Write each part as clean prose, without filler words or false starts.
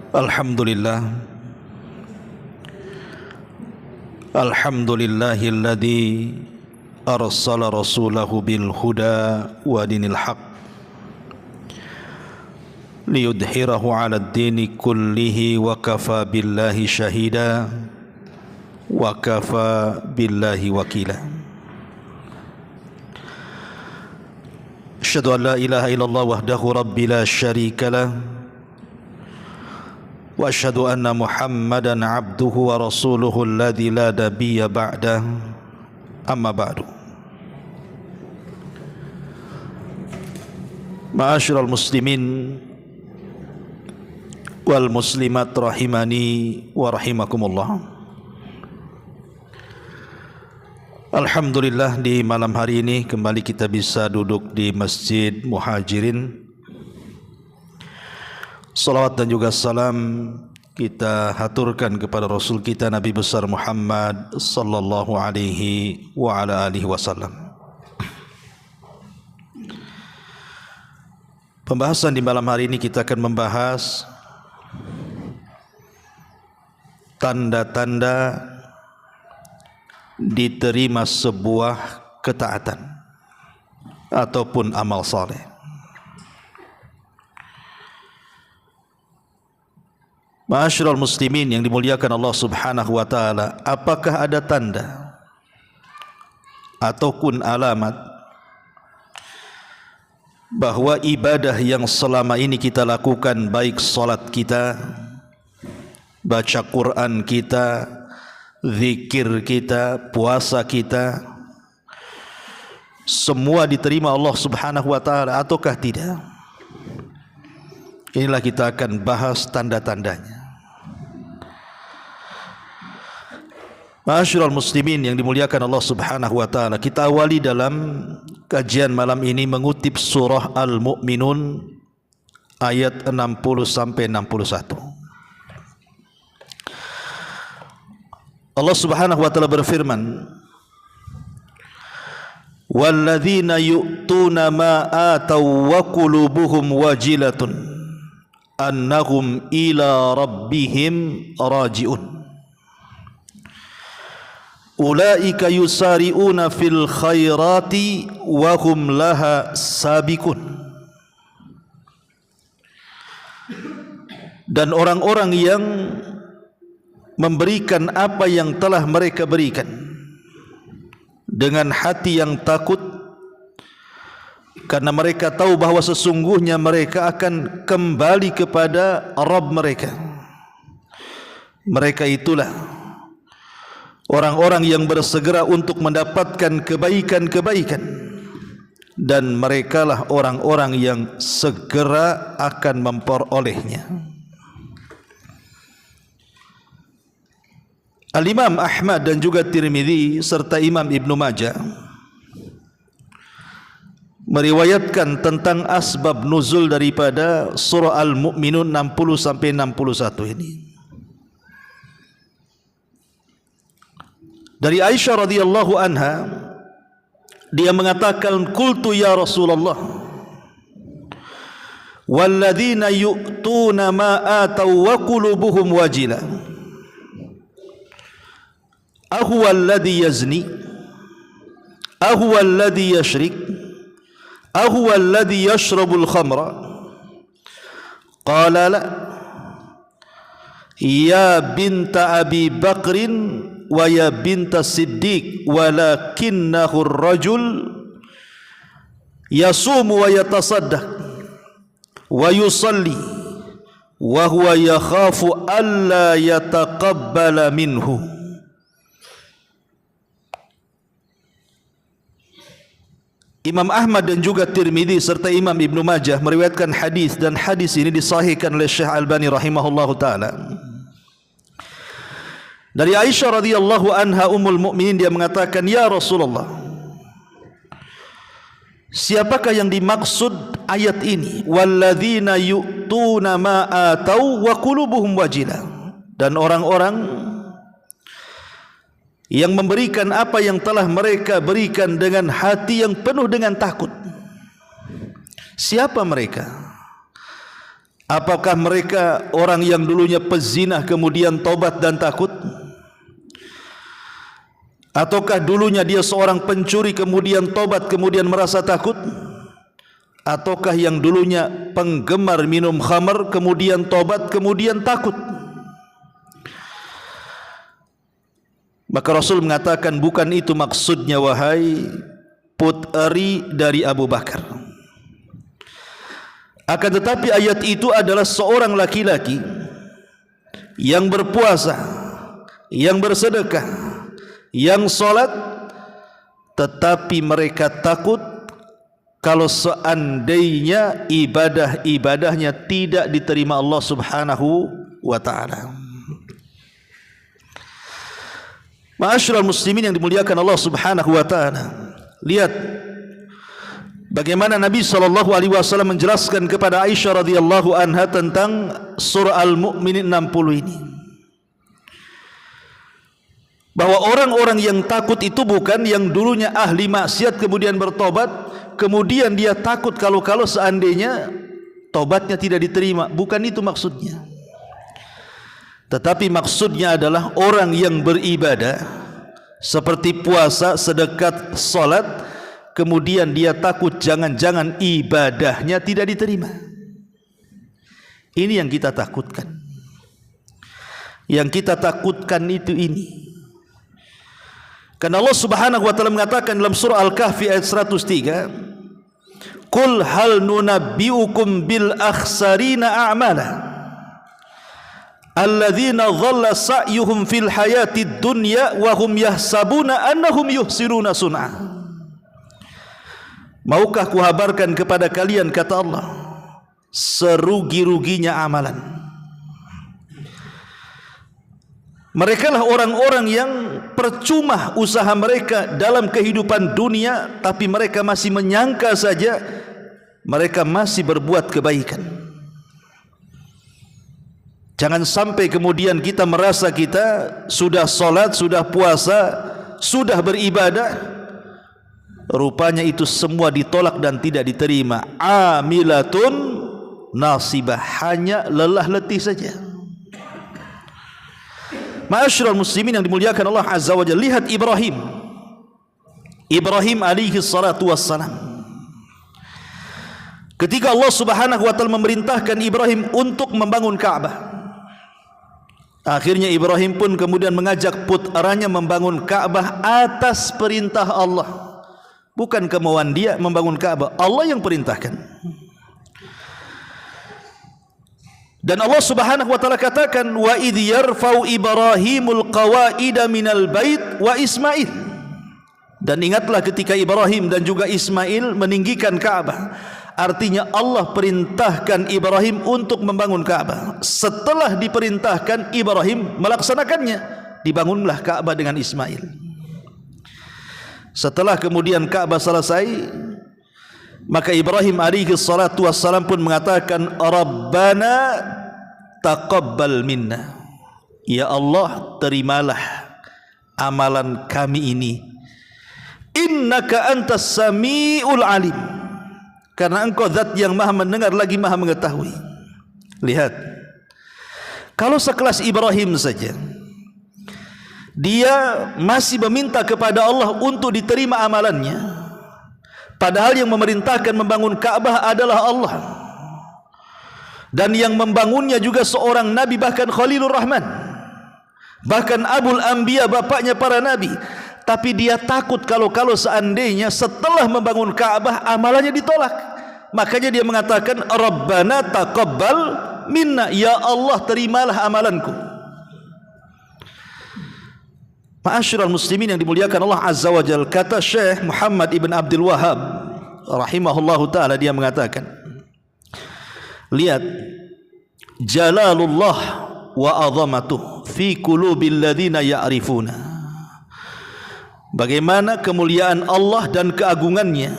Alhamdulillah. Alhamdulillahilladzi arsala rasulahu bil huda wa dinil haq liyudhhirahu 'alad dini kullihi wa kafa billahi shahida wa kafa billahi wakila. Asyhadu an la ilaha illallah wahdahu rabbi la syarika lah wa asyhadu anna Muhammadan abduhu wa rasuluhu alladzi la nabiyya ba'dah. Amma ba'du. Ma'asyiral muslimin wal muslimat rahimani wa rahimakumullah. Alhamdulillah, di malam hari ini kembali kita bisa duduk di Masjid Muhajirin. Salawat dan juga salam kita haturkan kepada Rasul kita Nabi besar Muhammad sallallahu alaihi wa ala alihi wasallam. Pembahasan di malam hari ini kita akan membahas tanda-tanda diterima sebuah ketaatan ataupun amal saleh. Ma'asyiral muslimin yang dimuliakan Allah Subhanahu wa taala, apakah ada tanda ataupun alamat bahwa ibadah yang selama ini kita lakukan, baik salat kita, baca Quran kita, zikir kita, puasa kita, semua diterima Allah Subhanahu wa taala ataukah tidak? Inilah kita akan bahas tanda-tandanya. Ma'asyiral muslimin yang dimuliakan Allah Subhanahu wa taala, kita awali dalam kajian malam ini mengutip surah Al-Mu'minun ayat 60 sampai 61. Allah Subhanahu wa taala berfirman, "Walladzina yu'tuna ma ataw wa qulubuhum wajilatun annahum ila rabbihim raji'un. Ulaika yusari'una fil khairati wa hum laha sabiqun." Dan orang-orang yang memberikan apa yang telah mereka berikan dengan hati yang takut, karena mereka tahu bahawa sesungguhnya mereka akan kembali kepada Rabb mereka. Mereka itulah orang-orang yang bersegera untuk mendapatkan kebaikan-kebaikan, dan merekalah orang-orang yang segera akan memperolehnya. Al-Imam Ahmad dan juga Tirmidzi serta Imam Ibnu Majah meriwayatkan tentang asbab nuzul daripada surah Al-Mu'minun 60 sampai 61 ini. Dari Aisyah radhiyallahu anha, dia mengatakan, "Qultu ya Rasulullah, walladzina yu'tuna ma ataw wa qulubuhum wajila, ahuwa alladhi yazni, ahuwa alladhi yashrik, ahuwa alladhi yashrabul khamra?" Qala la, ya binta Abi Bakrin wa ya binta Siddiq, walakinnahu ar-rajul yasumu wa yatasaddaq wa yusalli wa huwa yakhafu alla yataqabbala minhu. Imam Ahmad dan juga Tirmidzi serta Imam Ibnu Majah meriwayatkan hadis, dan hadis ini disahihkan oleh Syekh Albani rahimahullahu taala. Dari Aisyah radhiyallahu anha ummul mukminin, dia mengatakan, "Ya Rasulullah, siapakah yang dimaksud ayat ini? Walladzina yu'tuna ma ataw wa qulubuhum wajilah." Dan orang-orang yang memberikan apa yang telah mereka berikan dengan hati yang penuh dengan takut. Siapa mereka? Apakah mereka orang yang dulunya pezina kemudian tobat dan takut? Ataukah dulunya dia seorang pencuri kemudian tobat kemudian merasa takut? Ataukah yang dulunya penggemar minum khamar kemudian tobat kemudian takut? Maka Rasul mengatakan bukan itu maksudnya wahai puteri dari Abu Bakar. Akan tetapi ayat itu adalah seorang laki-laki yang berpuasa, yang bersedekah, yang solat, tetapi mereka takut kalau seandainya ibadah-ibadahnya tidak diterima Allah Subhanahu wa ta'ala. Ma'asyiral muslimin yang dimuliakan Allah Subhanahu wa ta'ala, lihat bagaimana Nabi SAW menjelaskan kepada Aisyah radhiyallahu anha tentang surah Al-Mu'minin 60 ini, bahwa orang-orang yang takut itu bukan yang dulunya ahli maksiat kemudian bertobat, kemudian dia takut kalau seandainya tobatnya tidak diterima. Bukan itu maksudnya. Tetapi maksudnya adalah orang yang beribadah seperti puasa, sedekah, salat, kemudian dia takut jangan-jangan ibadahnya tidak diterima. Ini yang kita takutkan. Yang kita takutkan itu ini. Karena Allah Subhanahu wa taala mengatakan dalam surah Al-Kahfi ayat 103, "Qul hal nunabbiukum bil akhsarina a'mala alladzina dhalla sa'yuhum fil hayatid dunya wa hum yahsabuna annahum yuhsinuna sun'a." Maukah kuhabarkan kepada kalian, kata Allah, serugi-ruginya amalan. Mereka lah orang-orang yang percuma usaha mereka dalam kehidupan dunia, tapi mereka masih menyangka saja mereka masih berbuat kebaikan. Jangan sampai kemudian kita merasa kita sudah salat, sudah puasa, sudah beribadah, rupanya itu semua ditolak dan tidak diterima. Amilatun nasibah, hanya lelah letih saja. Ma'asyiral muslimin yang dimuliakan Allah Azza wa Jalla, lihat Ibrahim alaihi salatu wassalam. Ketika Allah Subhanahu wa taala memerintahkan Ibrahim untuk membangun Ka'bah, akhirnya Ibrahim pun kemudian mengajak putranya membangun Ka'bah atas perintah Allah. Bukan kemauan dia membangun Ka'bah, Allah yang perintahkan. Dan Allah Subhanahu wa taala katakan, wa idh yarfa'u Ibrahimul qawaida minal bait wa Ismail. Dan ingatlah ketika Ibrahim dan juga Ismail meninggikan Ka'bah. Artinya Allah perintahkan Ibrahim untuk membangun Ka'bah. Setelah diperintahkan, Ibrahim melaksanakannya. Dibangunlah Ka'bah dengan Ismail. Setelah kemudian Ka'bah selesai, maka Ibrahim alaihi salatu wassalam pun mengatakan, Rabbana taqabbal minna. Ya Allah, terimalah amalan kami ini. Innaka antas sami'ul alim. Karena engkau zat yang maha mendengar lagi maha mengetahui. Lihat, kalau sekelas Ibrahim saja, dia masih meminta kepada Allah untuk diterima amalannya, padahal yang memerintahkan membangun Ka'bah adalah Allah, dan yang membangunnya juga seorang Nabi, bahkan Khalilur Rahman, bahkan Abul Anbiya, bapaknya para Nabi. Tapi dia takut kalau seandainya setelah membangun Ka'bah amalannya ditolak. Makanya dia mengatakan, Rabbana taqabbal minna. Ya Allah, terimalah amalanku. Ma'asyiral muslimin yang dimuliakan Allah Azza wa Jalla, kata Syekh Muhammad ibn Abdul Wahhab rahimahullahu ta'ala, dia mengatakan, lihat, jalalullah wa azamatuh fi qulubil ladzina ya'rifuna. Bagaimana kemuliaan Allah dan keagungannya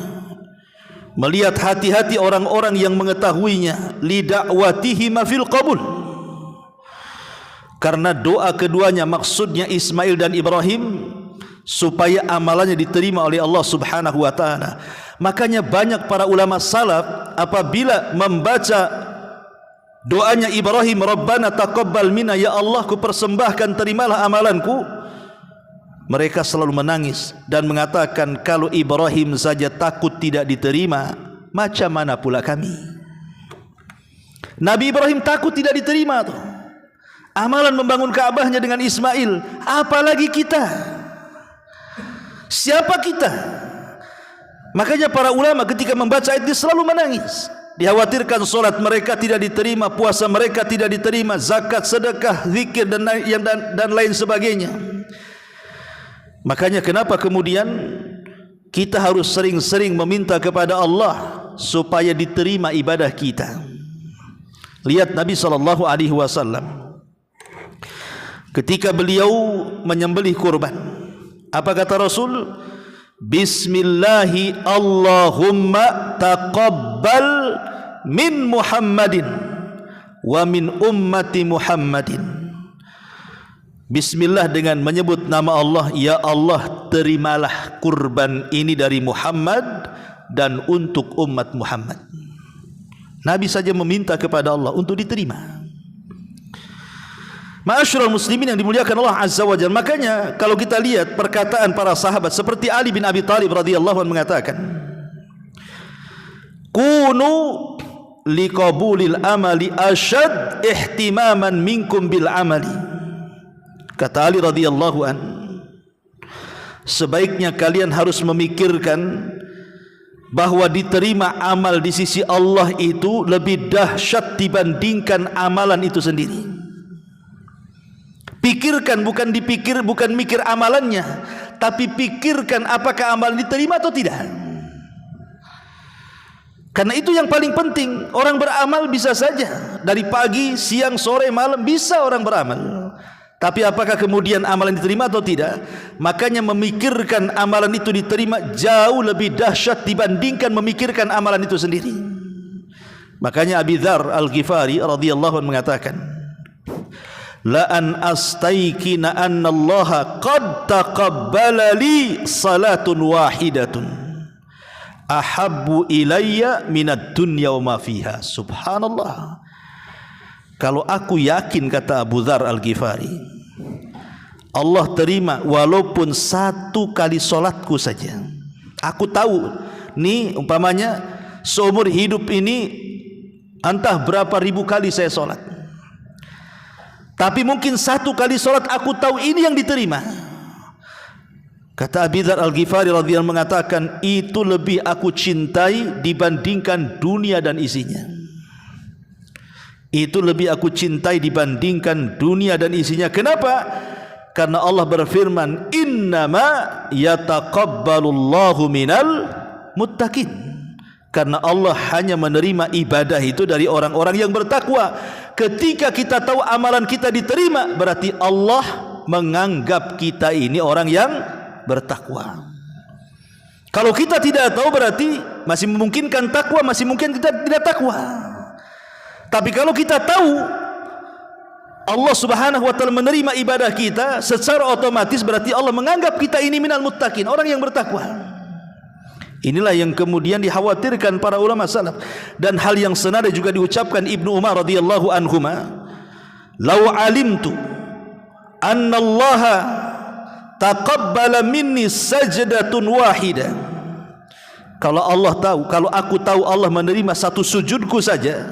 melihat hati-hati orang-orang yang mengetahuinya, li da'watihi ma fil qabul. Karena doa keduanya, maksudnya Ismail dan Ibrahim, supaya amalannya diterima oleh Allah Subhanahu wa taala. Makanya banyak para ulama salaf apabila membaca Doanya Ibrahim, Rabbana taqabbal minna, ya Allah ku persembahkan terimalah amalanku. Mereka selalu menangis dan mengatakan, kalau Ibrahim saja takut tidak diterima, macam mana pula kami? Nabi Ibrahim takut tidak diterima tuh. Amalan membangun Ka'bahnya dengan Ismail, apalagi kita? Siapa kita? Makanya para ulama ketika membaca ayat ini selalu menangis. Dikhawatirkan solat mereka tidak diterima, puasa mereka tidak diterima, zakat, sedekah, zikir dan lain sebagainya. Makanya kenapa kemudian kita harus sering-sering meminta kepada Allah supaya diterima ibadah kita. Lihat Nabi SAW ketika beliau menyembelih kurban, apa kata Rasul? Bismillahi Allahumma taqabbal min Muhammadin wa min ummati Muhammadin. Bismillah dengan menyebut nama Allah, ya Allah terimalah kurban ini dari Muhammad dan untuk umat Muhammad. Nabi saja meminta kepada Allah untuk diterima. Ma'asyiral muslimin yang dimuliakan Allah Azza wa Jalla. Makanya kalau kita lihat perkataan para sahabat seperti Ali bin Abi Thalib radhiyallahu anhu mengatakan, kunu liqabulil amali asyad ihtimaman minkum bil amali. Kata Ali radhiyallahu anhu, sebaiknya kalian harus memikirkan bahwa diterima amal di sisi Allah itu lebih dahsyat dibandingkan amalan itu sendiri. Pikirkan, bukan dipikir, bukan mikir amalannya, tapi pikirkan apakah amalan diterima atau tidak. Karena itu yang paling penting. Orang beramal bisa saja dari pagi, siang, sore, malam bisa orang beramal, tapi apakah kemudian amalan diterima atau tidak? Makanya memikirkan amalan itu diterima jauh lebih dahsyat dibandingkan memikirkan amalan itu sendiri. Makanya Abi Dzar Al-Ghifari radhiyallahu anhu mengatakan, la an astaykina anna Allah qad taqabbala li salatun wahidatun ahabbu ilayya minad dunya wa ma fiha. Subhanallah. Kalau aku yakin, kata Abu Dzar Al-Ghifari, Allah terima walaupun satu kali solatku saja. Aku tahu nih umpamanya seumur hidup ini entah berapa ribu kali saya solat, tapi mungkin satu kali solat aku tahu ini yang diterima. Kata Abi Dzar Al-Ghifari radhiyallahu anhu mengatakan, itu lebih aku cintai dibandingkan dunia dan isinya. Itu lebih aku cintai dibandingkan dunia dan isinya. Kenapa? Karena Allah berfirman, innama yataqabbalullahu minal muttaqin. Karena Allah hanya menerima ibadah itu dari orang-orang yang bertakwa. Ketika kita tahu amalan kita diterima, berarti Allah menganggap kita ini orang yang bertakwa. Kalau kita tidak tahu, berarti masih memungkinkan takwa, masih mungkin kita tidak takwa. Tapi kalau kita tahu Allah Subhanahu wa taala menerima ibadah kita, secara otomatis berarti Allah menganggap kita ini minal muttaqin, orang yang bertakwa. Inilah yang kemudian dikhawatirkan para ulama salaf, dan hal yang senada juga diucapkan Ibnu Umar radhiyallahu anhuma, "Lau alimtu anna Allah taqabbala minni sajdatun wahidah." Kalau Allah tahu, kalau aku tahu Allah menerima satu sujudku saja,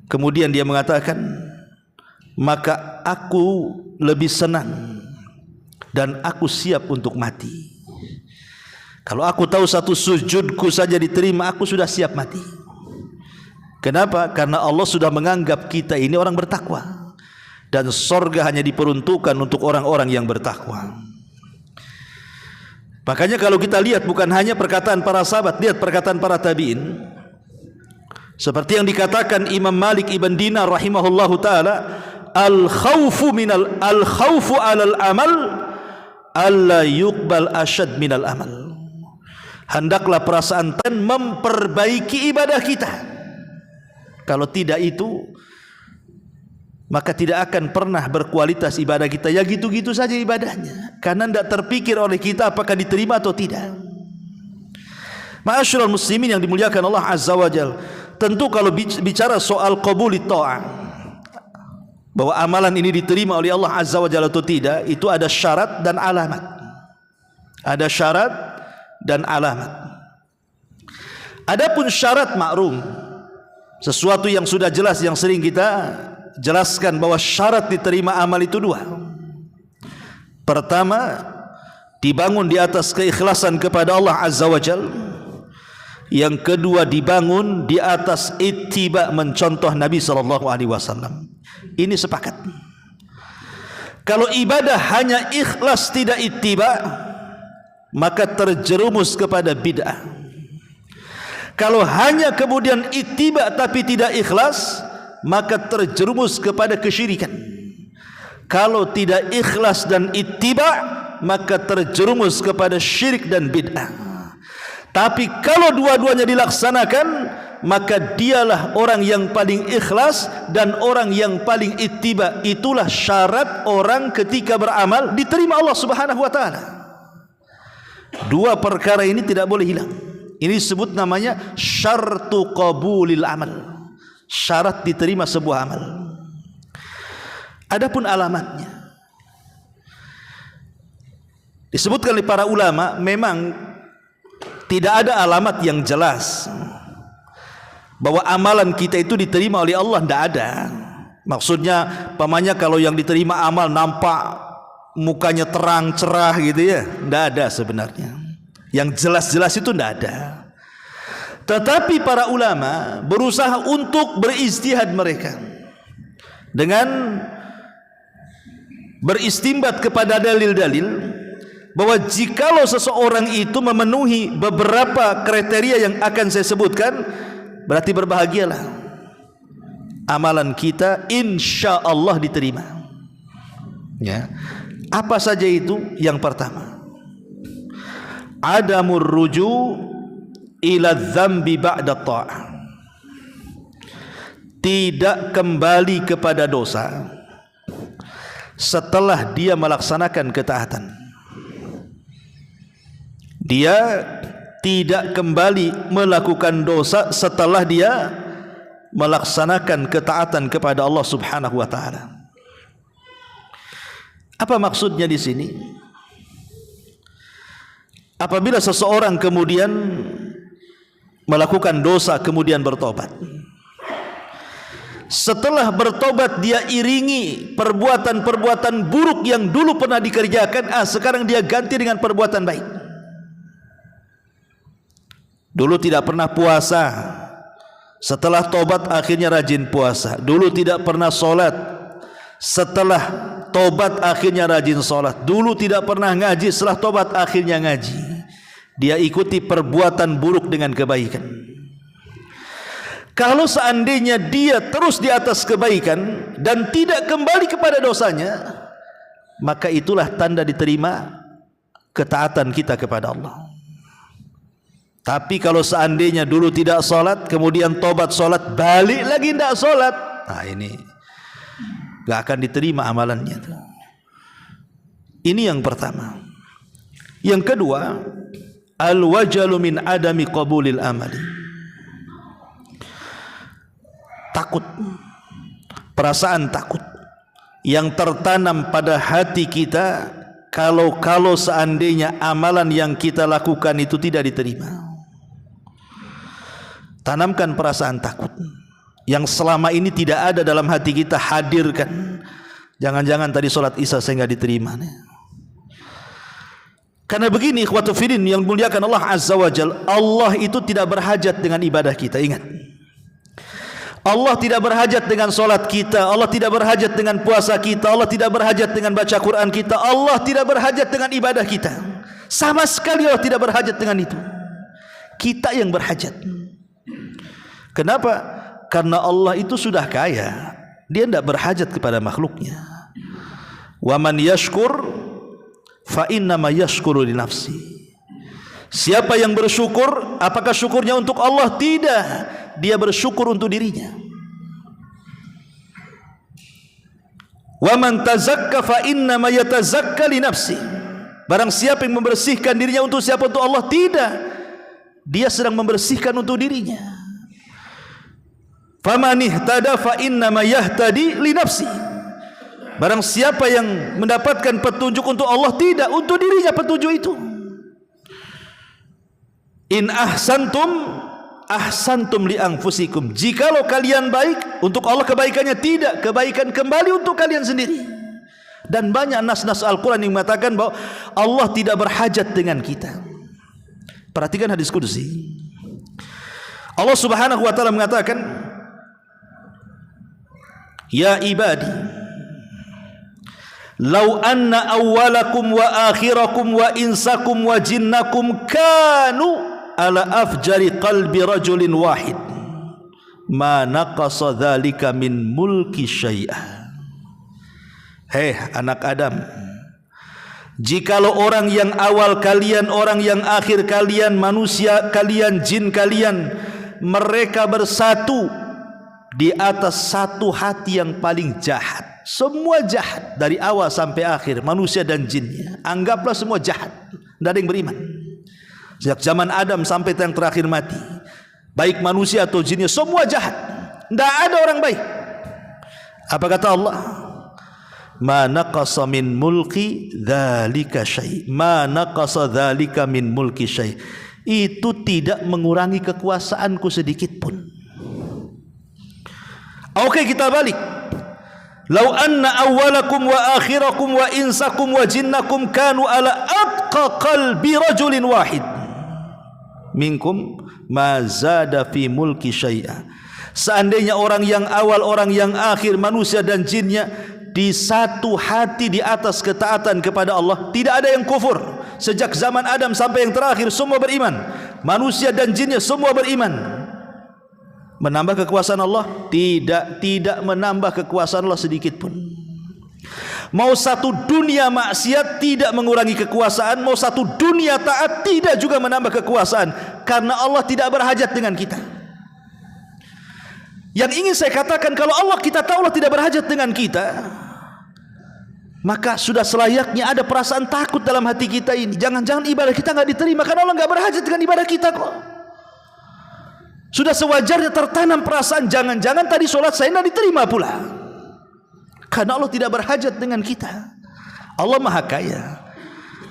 kemudian dia mengatakan, maka aku lebih senang dan aku siap untuk mati. Kalau aku tahu satu sujudku saja diterima, aku sudah siap mati. Kenapa? Karena Allah sudah menganggap kita ini orang bertakwa, dan sorga hanya diperuntukkan untuk orang-orang yang bertakwa. Makanya kalau kita lihat bukan hanya perkataan para sahabat, lihat perkataan para tabi'in. Seperti yang dikatakan Imam Malik ibn Dinar rahimahullahu taala, al-khawfu 'alal amal alla yuqbal asyad minal amal. Hendaklah perasaan dan memperbaiki ibadah kita. Kalau tidak itu, maka tidak akan pernah berkualitas ibadah kita. Ya gitu-gitu saja ibadahnya, karena tidak terpikir oleh kita apakah diterima atau tidak. Ma'asyiral muslimin yang dimuliakan Allah Azza wa Jalla, tentu kalau bicara soal qabuli ta'ah, bahwa amalan ini diterima oleh Allah Azza wa Jalla atau tidak, itu ada syarat dan alamat. Ada syarat dan alamat. Adapun syarat maklum, sesuatu yang sudah jelas, yang sering kita jelaskan bahwa syarat diterima amal itu dua. Pertama, dibangun di atas keikhlasan kepada Allah Azza wa Jalla. Yang kedua, dibangun di atas ittiba, mencontoh Nabi SAW. Ini sepakat. Kalau ibadah hanya ikhlas tidak ittiba, maka terjerumus kepada bid'ah. Kalau hanya kemudian ittiba tapi tidak ikhlas, maka terjerumus kepada kesyirikan. Kalau tidak ikhlas dan ittiba, maka terjerumus kepada syirik dan bid'ah. Tapi kalau dua-duanya dilaksanakan, maka dialah orang yang paling ikhlas dan orang yang paling ittiba. Itulah syarat orang ketika beramal diterima Allah Subhanahu wa taala. Dua perkara ini tidak boleh hilang. Ini disebut namanya syartu qabulil amal. Syarat diterima sebuah amal. Adapun alamatnya, disebutkan oleh para ulama, memang tidak ada alamat yang jelas bahwa amalan kita itu diterima oleh Allah, tidak ada. Maksudnya, pamannya kalau yang diterima amal nampak mukanya terang cerah gitu ya, tidak ada sebenarnya. Yang jelas-jelas itu tidak ada. Tetapi para ulama berusaha untuk berijtihad mereka dengan beristimbat kepada dalil-dalil, bahwa jikalau seseorang itu memenuhi beberapa kriteria yang akan saya sebutkan, berarti berbahagialah, amalan kita insya Allah diterima. Ya, apa saja itu? Yang pertama, adamur ruju' ila dzambi ba'da ta'ah, tidak kembali kepada dosa setelah dia melaksanakan ketaatan. Dia tidak kembali melakukan dosa setelah dia melaksanakan ketaatan kepada Allah Subhanahu wa taala. Apa maksudnya di sini? Apabila seseorang kemudian melakukan dosa kemudian bertobat, setelah bertobat dia iringi perbuatan-perbuatan buruk yang dulu pernah dikerjakan, sekarang dia ganti dengan perbuatan baik. Dulu tidak pernah puasa, setelah tobat akhirnya rajin puasa. Dulu tidak pernah solat, setelah tobat akhirnya rajin solat. Dulu tidak pernah ngaji, setelah tobat akhirnya ngaji. Dia ikuti perbuatan buruk dengan kebaikan. Kalau seandainya dia terus di atas kebaikan dan tidak kembali kepada dosanya, maka itulah tanda diterima ketaatan kita kepada Allah. Tapi kalau seandainya dulu tidak solat, kemudian tobat solat, balik lagi tidak solat, nah ini gak akan diterima amalannya. Ini yang pertama. Yang kedua, al-wajalu min adami qabulil amali. Takut, perasaan takut yang tertanam pada hati kita kalau seandainya amalan yang kita lakukan itu tidak diterima. Tanamkan perasaan takut yang selama ini tidak ada dalam hati kita, hadirkan. Jangan-jangan tadi sholat isya saya nggak diterima nih. Karena begini, ikhwatu fillah yang dimuliakan Allah Azza wa Jalla, Allah itu tidak berhajat dengan ibadah kita. Ingat, Allah tidak berhajat dengan sholat kita, Allah tidak berhajat dengan puasa kita, Allah tidak berhajat dengan baca Quran kita, Allah tidak berhajat dengan ibadah kita. Sama sekali Allah tidak berhajat dengan itu. Kita yang berhajat. Kenapa? Karena Allah itu sudah kaya, Dia tidak berhajat kepada makhluknya. Wa man yashkur fa innama yashkuru li nafsi. Siapa yang bersyukur, apakah syukurnya untuk Allah? Tidak, dia bersyukur untuk dirinya. Wa man tazakka fa innama yatazakka li nafsi. Barang siapa yang membersihkan dirinya untuk siapa? Untuk Allah? Tidak, dia sedang membersihkan untuk dirinya. Faman ihtada fa innama yahtadi li nafsi. Barang siapa yang mendapatkan petunjuk untuk Allah, tidak untuk dirinya petunjuk itu. In ahsantum ahsantum li anfusikum. Jikalau kalian baik, untuk Allah kebaikannya, tidak, kebaikan kembali untuk kalian sendiri. Dan banyak nas-nas Al-Quran yang mengatakan bahwa Allah tidak berhajat dengan kita. Perhatikan hadis qudsi. Allah Subhanahu wa taala mengatakan, ya ibadi, lau anna awwalakum wa akhirakum wa insakum wa jinnakum kanu ala afjari qalbi rajulin wahid ma naqasa dzalika min mulki syai'a. Hei anak Adam, jikalau orang yang awal kalian, orang yang akhir kalian, manusia kalian, jin kalian, mereka bersatu di atas satu hati yang paling jahat. Semua jahat dari awal sampai akhir, manusia dan jinnya. Anggaplah semua jahat, tidak ada yang beriman. Sejak zaman Adam sampai yang terakhir mati, baik manusia atau jinnya, semua jahat. Tidak ada orang baik. Apa kata Allah? Ma naqasa min mulki dzalika syai'. Ma naqasa dzalika min mulki syai'. Itu tidak mengurangi kekuasaanku sedikit pun. Oke, kita balik. Lau anna awwalakum wa akhirakum wa insakum wa jinnakum kanu ala atqa qalbi rajulin wahid minkum ma zada fi mulki syai'a. Seandainya orang yang awal, orang yang akhir, manusia dan jinnya di satu hati di atas ketaatan kepada Allah, tidak ada yang kufur. Sejak zaman Adam sampai yang terakhir semua beriman, manusia dan jinnya semua beriman. Menambah kekuasaan Allah? Tidak menambah kekuasaan Allah sedikit pun. Mau satu dunia maksiat tidak mengurangi kekuasaan, mau satu dunia taat tidak juga menambah kekuasaan, karena Allah tidak berhajat dengan kita. Yang ingin saya katakan, kalau Allah kita tahu Allah tidak berhajat dengan kita, maka sudah selayaknya ada perasaan takut dalam hati kita ini. Jangan-jangan ibadah kita nggak diterima karena Allah nggak berhajat dengan ibadah kita kok. Sudah sewajarnya tertanam perasaan, jangan-jangan tadi sholat saya tidak diterima pula, karena Allah tidak berhajat dengan kita. Allah maha kaya,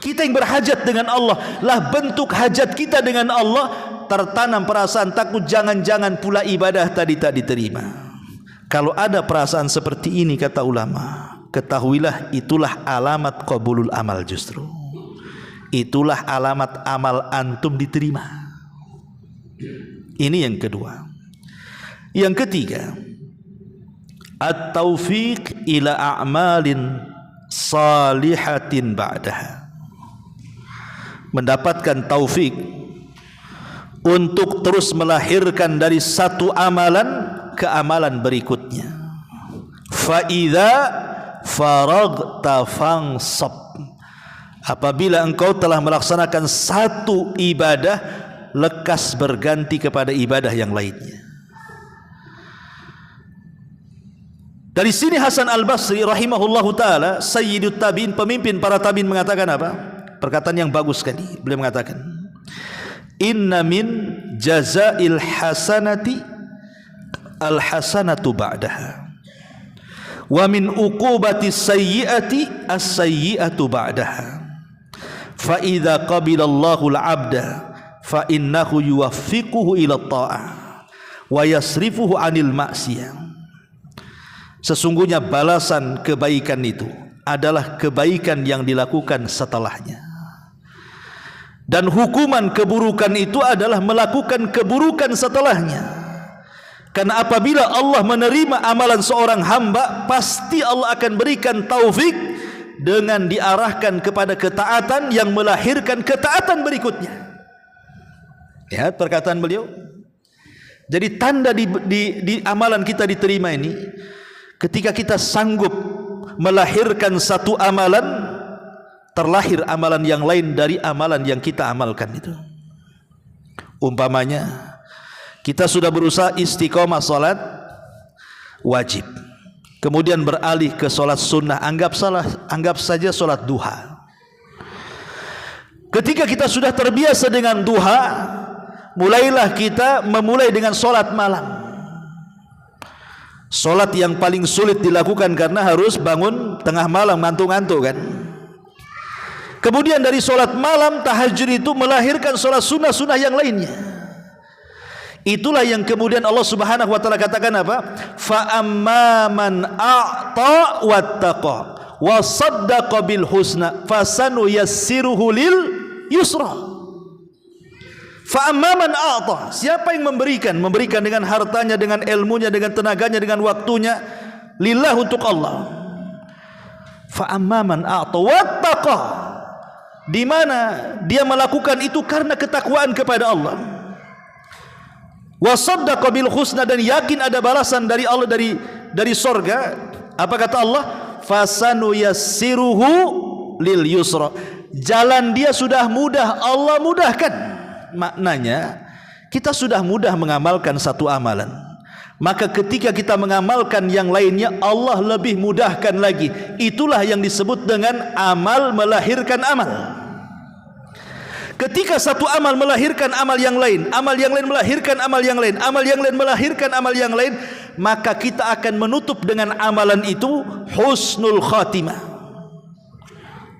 kita yang berhajat dengan Allah. Lah bentuk hajat kita dengan Allah, tertanam perasaan takut, jangan-jangan pula ibadah tadi tak diterima. Kalau ada perasaan seperti ini, kata ulama, ketahuilah itulah alamat qabulul amal. Justru itulah alamat amal antum diterima. Ini yang kedua. Yang ketiga, at-taufiq ila a'malin salihatin ba'daha. Mendapatkan taufik untuk terus melahirkan dari satu amalan ke amalan berikutnya. Fa idza faragta fansab. Apabila engkau telah melaksanakan satu ibadah, lekas berganti kepada ibadah yang lainnya. Dari sini Hasan Al-Basri rahimahullahu taala, sayyidut tabi'in, pemimpin para tabi'in, mengatakan apa? Perkataan yang bagus sekali. Beliau mengatakan, inna min jazail hasanati al-hasanatu ba'daha, wa min uqubati sayyi'ati as-sayyi'atu ba'daha. Fa idza qabila Allahu al-'abda fa innahu yuwaffiquhu ila ta'ah wa yasrifuhu 'anil ma'siyah. Sesungguhnya balasan kebaikan itu adalah kebaikan yang dilakukan setelahnya, dan hukuman keburukan itu adalah melakukan keburukan setelahnya. Karena apabila Allah menerima amalan seorang hamba, pasti Allah akan berikan taufik dengan diarahkan kepada ketaatan yang melahirkan ketaatan berikutnya. Lihat perkataan beliau. Jadi tanda di amalan kita diterima ini, ketika kita sanggup melahirkan satu amalan, terlahir amalan yang lain dari amalan yang kita amalkan itu. Umpamanya, kita sudah berusaha istiqomah salat wajib, kemudian beralih ke salat sunnah, anggap saja salat duha. Ketika kita sudah terbiasa dengan duha, mulailah kita memulai dengan salat malam. Solat yang paling sulit dilakukan karena harus bangun tengah malam ngantuk-ngantuk kan. Kemudian dari solat malam tahajud itu melahirkan solat sunnah-sunnah yang lainnya. Itulah yang kemudian Allah Subhanahu wa taala katakan apa? Fa amman a'ta wattaqa wa saddaqa bil husna fasanuyassiruhu lil yusra. Fa amman a'ta, siapa yang memberikan dengan hartanya, dengan ilmunya, dengan tenaganya, dengan waktunya lillah untuk Allah. Fa amman a'ta wattaqa, di mana dia melakukan itu karena ketakwaan kepada Allah. Wa saddaqa bil husna, dan yakin ada balasan dari Allah, dari sorga. Apa kata Allah? Fasanuyassiruhu lil yusra, jalan dia sudah mudah, Allah mudahkan. Maknanya kita sudah mudah mengamalkan satu amalan, maka ketika kita mengamalkan yang lainnya Allah lebih mudahkan lagi. Itulah yang disebut dengan amal melahirkan amal. Ketika satu amal melahirkan amal yang lain, amal yang lain melahirkan amal yang lain, amal yang lain melahirkan amal yang lain, maka kita akan menutup dengan amalan itu husnul khatimah.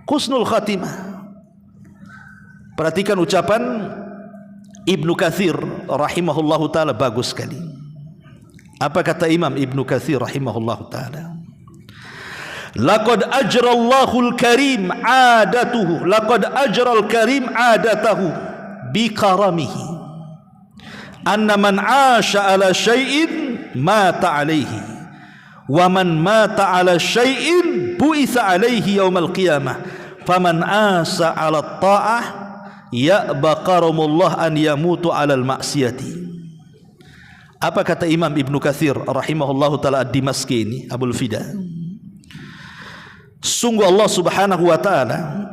Husnul khatimah. Perhatikan ucapan Ibnu Katsir rahimahullahu taala, bagus sekali. Apa kata Imam Ibnu Katsir rahimahullahu taala? Laqad ajrallahu al-karim adatuhu, laqad ajral karim adatahu bi karamihi anna man 'asha ala syai'in mata 'alaihi wa man mata 'ala syai'in bu'itsa 'alaihi yaumal qiyamah faman 'asa 'ala ta'ah ya'ba karamullah an yamutu 'alal maksiyati. Apa kata Imam Ibnu Katsir rahimahullahu taala ad-Dimashqi ini, Abul Fida? Sungguh Allah Subhanahu wa taala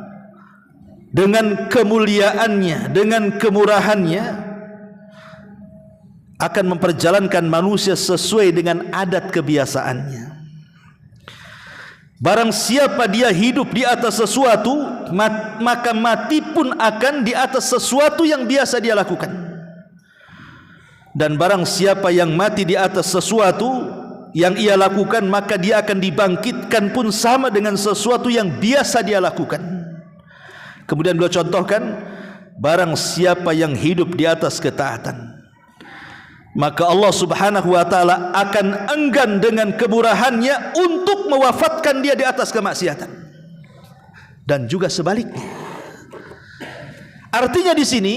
dengan kemuliaannya, dengan kemurahannya akan memperjalankan manusia sesuai dengan adat kebiasaannya. Barang siapa dia hidup di atas sesuatu, maka mati pun akan di atas sesuatu yang biasa dia lakukan. Dan barang siapa yang mati di atas sesuatu yang ia lakukan, maka dia akan dibangkitkan pun sama dengan sesuatu yang biasa dia lakukan. Kemudian beliau contohkan, barang siapa yang hidup di atas ketaatan, maka Allah Subhanahu wa taala akan enggan dengan kemurahannya untuk mewafatkan dia di atas kemaksiatan. Dan juga sebaliknya. Artinya di sini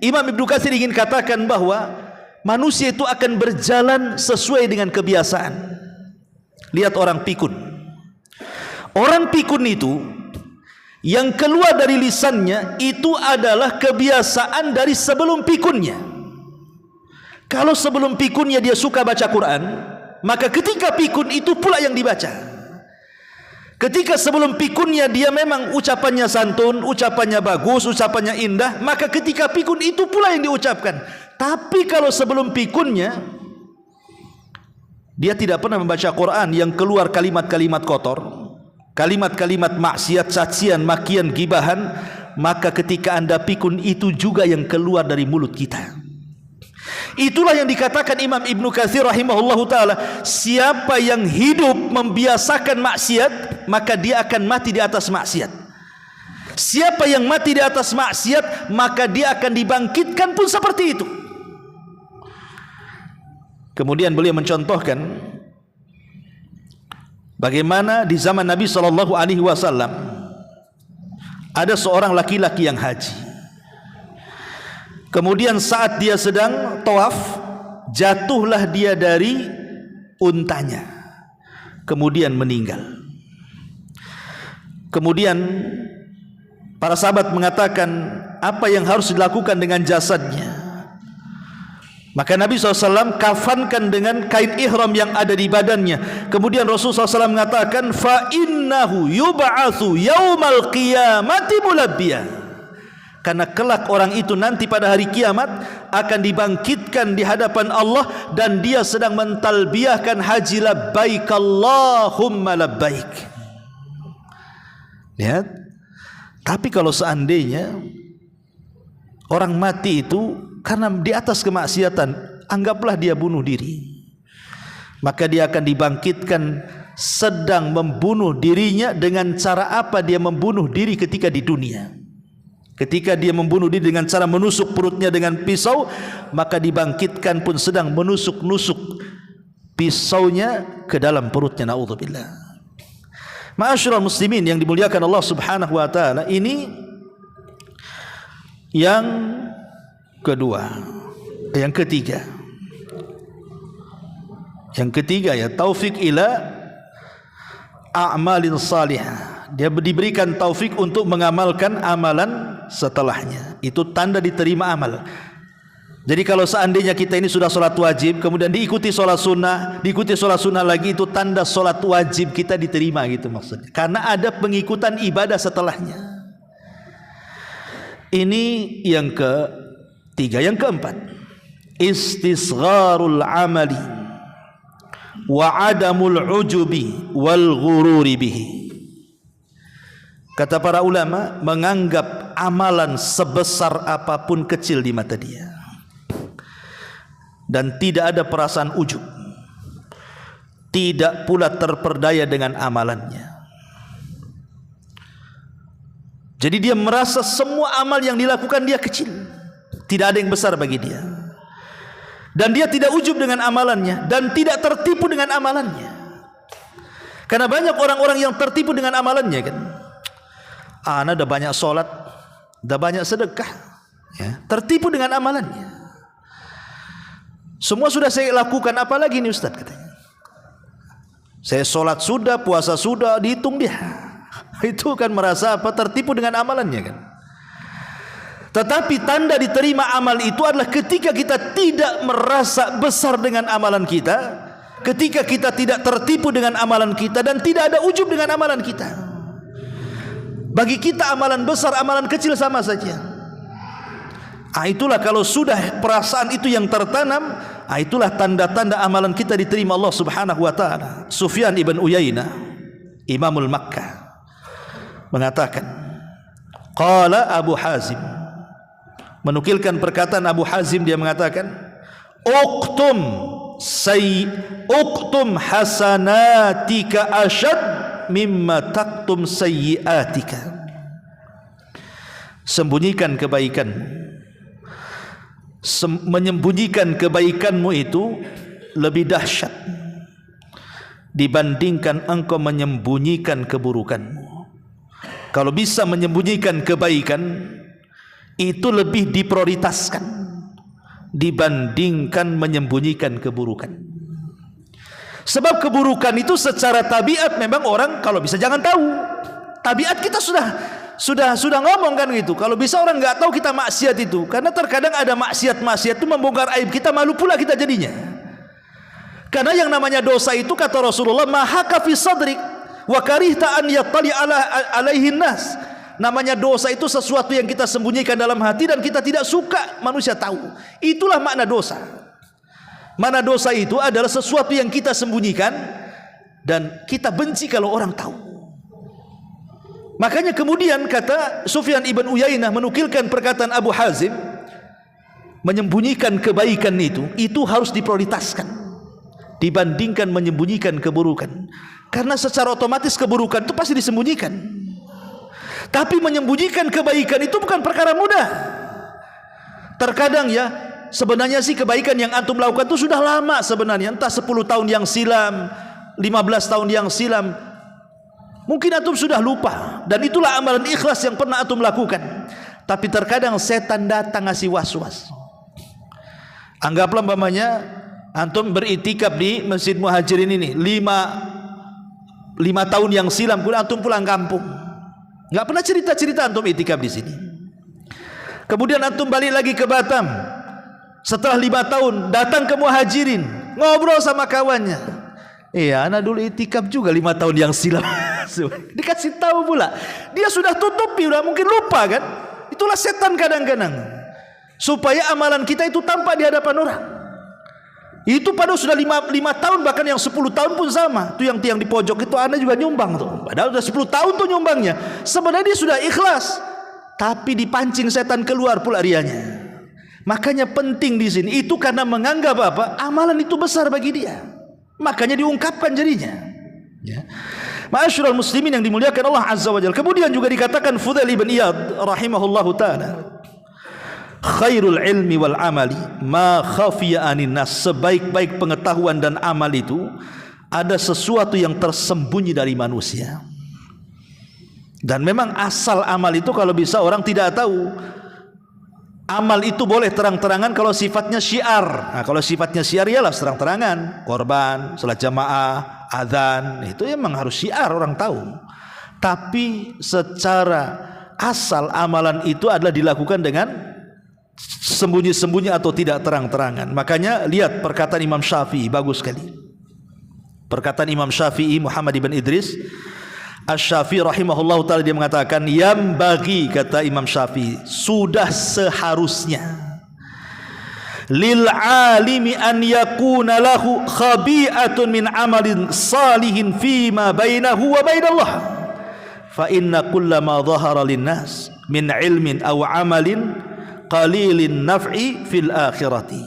Imam Ibnu Katsir ingin katakan bahwa manusia itu akan berjalan sesuai dengan kebiasaan. Lihat orang pikun. Orang pikun itu yang keluar dari lisannya itu adalah kebiasaan dari sebelum pikunnya. Kalau sebelum pikunnya dia suka baca Quran, maka ketika pikun itu pula yang dibaca. Ketika sebelum pikunnya dia memang ucapannya santun, ucapannya bagus, ucapannya indah, maka ketika pikun itu pula yang diucapkan. Tapi kalau sebelum pikunnya dia tidak pernah membaca Quran, yang keluar kalimat-kalimat kotor, kalimat-kalimat maksiat, cacian, makian, gibahan, maka ketika Anda pikun itu juga yang keluar dari mulut kita. Itulah yang dikatakan Imam Ibnu Katsir rahimahullahu taala, siapa yang hidup membiasakan maksiat, maka dia akan mati di atas maksiat. Siapa yang mati di atas maksiat, maka dia akan dibangkitkan pun seperti itu. Kemudian beliau mencontohkan bagaimana di zaman Nabi SAW ada seorang laki-laki yang haji. Kemudian saat dia sedang tawaf, jatuhlah dia dari untanya, kemudian meninggal. Kemudian para sahabat mengatakan, apa yang harus dilakukan dengan jasadnya? Maka Nabi SAW kafankan dengan kain ihram yang ada di badannya. Kemudian Rasulullah SAW mengatakan, fa innahu yub'atsu yaumal qiyamati mulabbiya, karena kelak orang itu nanti pada hari kiamat akan dibangkitkan di hadapan Allah dan dia sedang mentalbiyahkan haji labbaik Allahumma labbaik. Lihat. Tapi kalau seandainya orang mati itu karena di atas kemaksiatan, anggaplah dia bunuh diri. maka dia akan dibangkitkan sedang membunuh dirinya. Dengan cara apa dia membunuh diri ketika di dunia? Ketika dia membunuh diri dengan cara menusuk perutnya dengan pisau, maka dibangkitkan pun sedang menusuk-nusuk pisaunya ke dalam perutnya. Na'udzubillah. Ma'asyiral muslimin yang dimuliakan Allah Subhanahu wa taala, ini yang kedua. Yang ketiga. Yang ketiga ya, taufik ila a'malin salihah. Dia diberikan taufik untuk mengamalkan amalan setelahnya. Itu tanda diterima amal. Jadi kalau seandainya kita ini sudah sholat wajib, kemudian diikuti sholat sunnah, diikuti sholat sunnah lagi, itu tanda sholat wajib kita diterima gitu maksudnya. Karena ada pengikutan ibadah setelahnya. Ini yang ketiga. Yang keempat, istisgharul amali wa adamul ujubi wal ghururi bihi. Kata para ulama, menganggap amalan sebesar apapun kecil di mata dia, dan tidak ada perasaan ujub, tidak pula terperdaya dengan amalannya. Jadi dia merasa semua amal yang dilakukan dia kecil, tidak ada yang besar bagi dia, dan dia tidak ujub dengan amalannya, dan tidak tertipu dengan amalannya. Karena banyak orang-orang yang tertipu dengan amalannya kan. Ana dah banyak solat, dah banyak sedekah, ya, tertipu dengan amalannya. Semua sudah saya lakukan, apa lagi ni Ustaz katanya. Saya solat sudah, puasa sudah, dihitung dia. Itu kan merasa apa? Tertipu dengan amalannya kan. Tetapi tanda diterima amal itu adalah ketika kita tidak merasa besar dengan amalan kita, ketika kita tidak tertipu dengan amalan kita, dan tidak ada ujub dengan amalan kita. Bagi kita amalan besar, amalan kecil sama saja. Itulah kalau sudah perasaan itu yang tertanam, itulah tanda-tanda amalan kita diterima Allah Subhanahu wa taala. Sufyan ibn Uyainah, Imamul Makkah, mengatakan, qala Abu Hazim, menukilkan perkataan Abu Hazim, dia mengatakan, Uktum hasanatika asyad mimma taktum sayyiatika. Sembunyikan kebaikanmu, menyembunyikan kebaikanmu itu lebih dahsyat dibandingkan engkau menyembunyikan keburukanmu. Kalau bisa menyembunyikan kebaikan, itu lebih diprioritaskan dibandingkan menyembunyikan keburukan. Sebab keburukan itu secara tabiat memang orang kalau bisa jangan tahu. Tabiat kita sudah ngomong kan gitu. Kalau bisa orang nggak tahu kita maksiat itu, karena terkadang ada maksiat itu membongkar aib kita, malu pula kita jadinya. Karena yang namanya dosa itu kata Rasulullah, mahaka fi sadrik wa karihta an yattali alaihin nas. Namanya dosa itu sesuatu yang kita sembunyikan dalam hati dan kita tidak suka manusia tahu. Itulah makna dosa. Mana dosa itu adalah sesuatu yang kita sembunyikan dan kita benci kalau orang tahu. Makanya kemudian kata Sufyan ibn Uyainah menukilkan perkataan Abu Hazim, menyembunyikan kebaikan itu harus diprioritaskan dibandingkan menyembunyikan keburukan. Karena secara otomatis keburukan itu pasti disembunyikan. Tapi menyembunyikan kebaikan itu bukan perkara mudah. Terkadang ya, sebenarnya sih kebaikan yang antum lakukan itu sudah lama sebenarnya, entah 10 tahun yang silam, 15 tahun yang silam. Mungkin antum sudah lupa, dan itulah amalan ikhlas yang pernah antum lakukan. Tapi terkadang setan datang ngasih was-was. Anggaplah umpamanya antum beritikaf di Masjid Muhajirin ini 5 tahun yang silam, kemudian antum pulang kampung. Enggak pernah cerita-cerita antum itikaf di sini. Kemudian antum balik lagi ke Batam. Setelah 5 tahun datang ke Muhajirin, ngobrol sama kawannya. Iya, anak dulu itikaf juga 5 tahun yang silam. Dikasih tahu pula. Dia sudah tutupi, udah mungkin lupa kan. Itulah setan kadang-kadang. Supaya amalan kita itu tampak di hadapan orang. Itu padahal sudah 5 tahun, bahkan yang 10 tahun pun sama. Itu yang tiang di pojok itu Anda juga nyumbang tuh. Padahal sudah 10 tahun tuh nyumbangnya. Sebenarnya dia sudah ikhlas, tapi dipancing setan keluar pula rianya. Makanya penting di sini itu karena menganggap apa? Amalan itu besar bagi dia. makanya diungkapkan jadinya. Ya. Ma'asyiral muslimin yang dimuliakan Allah Azza wa Jalla. Kemudian juga dikatakan Fudail ibn Iyad rahimahullahu taala, khairul ilmi wal amali ma khafiya anin nas. Sebaik-baik pengetahuan dan amal itu ada sesuatu yang tersembunyi dari manusia. Dan memang asal amal itu kalau bisa orang tidak tahu. Amal itu boleh terang-terangan kalau sifatnya syiar. Nah, kalau sifatnya syiar ialah terang-terangan, korban, salat jamaah, azan, itu memang harus syiar, orang tahu. Tapi secara asal amalan itu adalah dilakukan dengan sembunyi-sembunyi atau tidak terang-terangan. Makanya lihat perkataan Imam Syafi'i, bagus sekali. Perkataan Imam Syafi'i Muhammad ibn Idris Asy-Syafi'i rahimahullah ta'ala, dia mengatakan, yang bagi, kata Imam Syafi'i, sudah seharusnya lil alimi an yakuna lahu khabi'atun min amalin salihin fima bainahu wa bainallah, fa inna kullama dhahara linnas min ilmin aw amalin qalilin naf'i fil akhirati.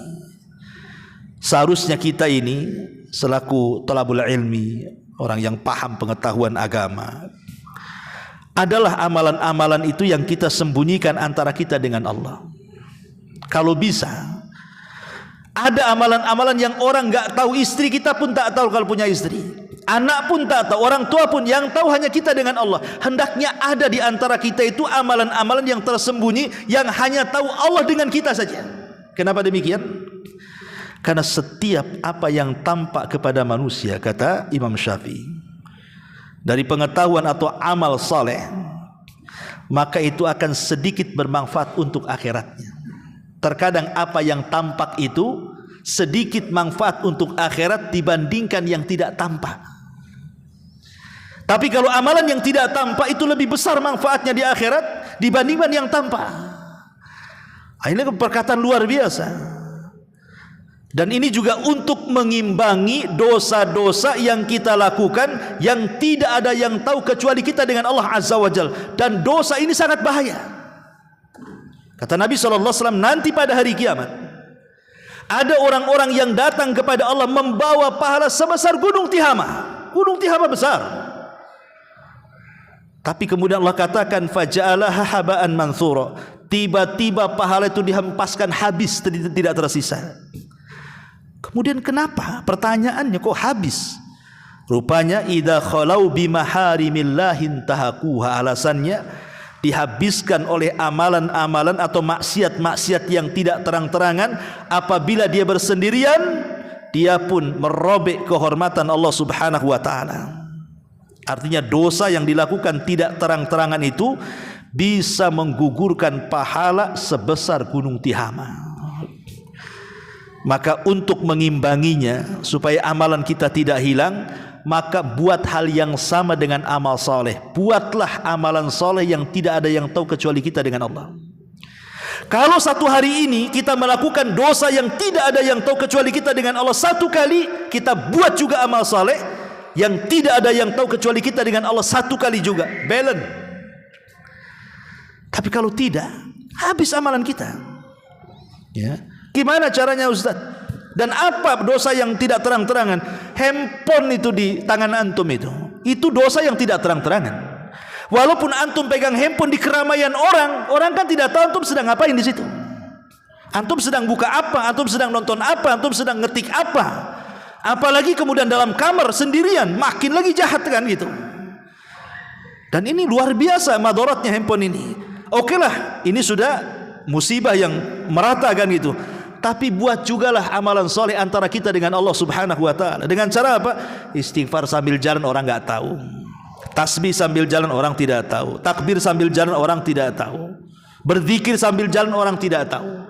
Seharusnya kita ini selaku talabul ilmi, orang yang paham pengetahuan agama, adalah amalan-amalan itu yang kita sembunyikan antara kita dengan Allah. Kalau bisa, ada amalan-amalan yang orang enggak tahu, istri kita pun tak tahu kalau punya istri, anak pun tak tahu, orang tua pun, yang tahu hanya kita dengan Allah. Hendaknya ada di antara kita itu amalan-amalan yang tersembunyi, yang hanya tahu Allah dengan kita saja. Kenapa demikian? Karena setiap apa yang tampak kepada manusia, kata Imam Syafi'i, dari pengetahuan atau amal saleh, maka itu akan sedikit bermanfaat untuk akhiratnya. Terkadang apa yang tampak itu sedikit manfaat untuk akhirat dibandingkan yang tidak tampak. Tapi kalau amalan yang tidak tampak itu lebih besar manfaatnya di akhirat dibandingkan yang tampak. Ini perkataan luar biasa. Dan ini juga untuk mengimbangi dosa-dosa yang kita lakukan, yang tidak ada yang tahu kecuali kita dengan Allah Azza wa Jalla. Dan dosa ini sangat bahaya. Kata Nabi SAW, nanti pada hari kiamat ada orang-orang yang datang kepada Allah membawa pahala sebesar gunung Tihama. Gunung Tihama besar. Tapi kemudian Allah katakan, faja'alaha haba'an manthura. Tiba-tiba pahala itu dihempaskan habis, tidak tersisa. Kemudian kenapa? Pertanyaannya kok habis? Rupanya idza khalau bimaharimillahi tahaquha. Alasannya dihabiskan oleh amalan-amalan atau maksiat-maksiat yang tidak terang-terangan. Apabila dia bersendirian, dia pun merobek kehormatan Allah Subhanahu wa taala. Artinya dosa yang dilakukan tidak terang-terangan itu bisa menggugurkan pahala sebesar gunung Tihama. Maka untuk mengimbanginya supaya amalan kita tidak hilang, maka buat hal yang sama dengan amal soleh. Buatlah amalan soleh yang tidak ada yang tahu kecuali kita dengan Allah. Kalau satu hari ini kita melakukan dosa yang tidak ada yang tahu kecuali kita dengan Allah, satu kali kita buat juga amal soleh yang tidak ada yang tahu kecuali kita dengan Allah, satu kali juga, balance. Tapi kalau tidak, habis amalan kita. Ya. Gimana caranya Ustaz? Dan apa dosa yang tidak terang-terangan? Handphone itu di tangan antum itu dosa yang tidak terang-terangan. Walaupun antum pegang handphone di keramaian orang, orang kan tidak tahu antum sedang ngapain di situ. Antum sedang buka apa? Antum sedang nonton apa? Antum sedang ngetik apa? Apalagi kemudian dalam kamar sendirian, makin lagi jahat kan gitu. Dan ini luar biasa madaratnya handphone ini. Oke lah, ini sudah musibah yang merata kan gitu. Tapi buat jugalah amalan soleh antara kita dengan Allah Subhanahu wa taala. Dengan cara apa? Istighfar sambil jalan orang enggak tahu. Tasbih sambil jalan orang tidak tahu. Takbir sambil jalan orang tidak tahu. Berzikir sambil jalan orang tidak tahu.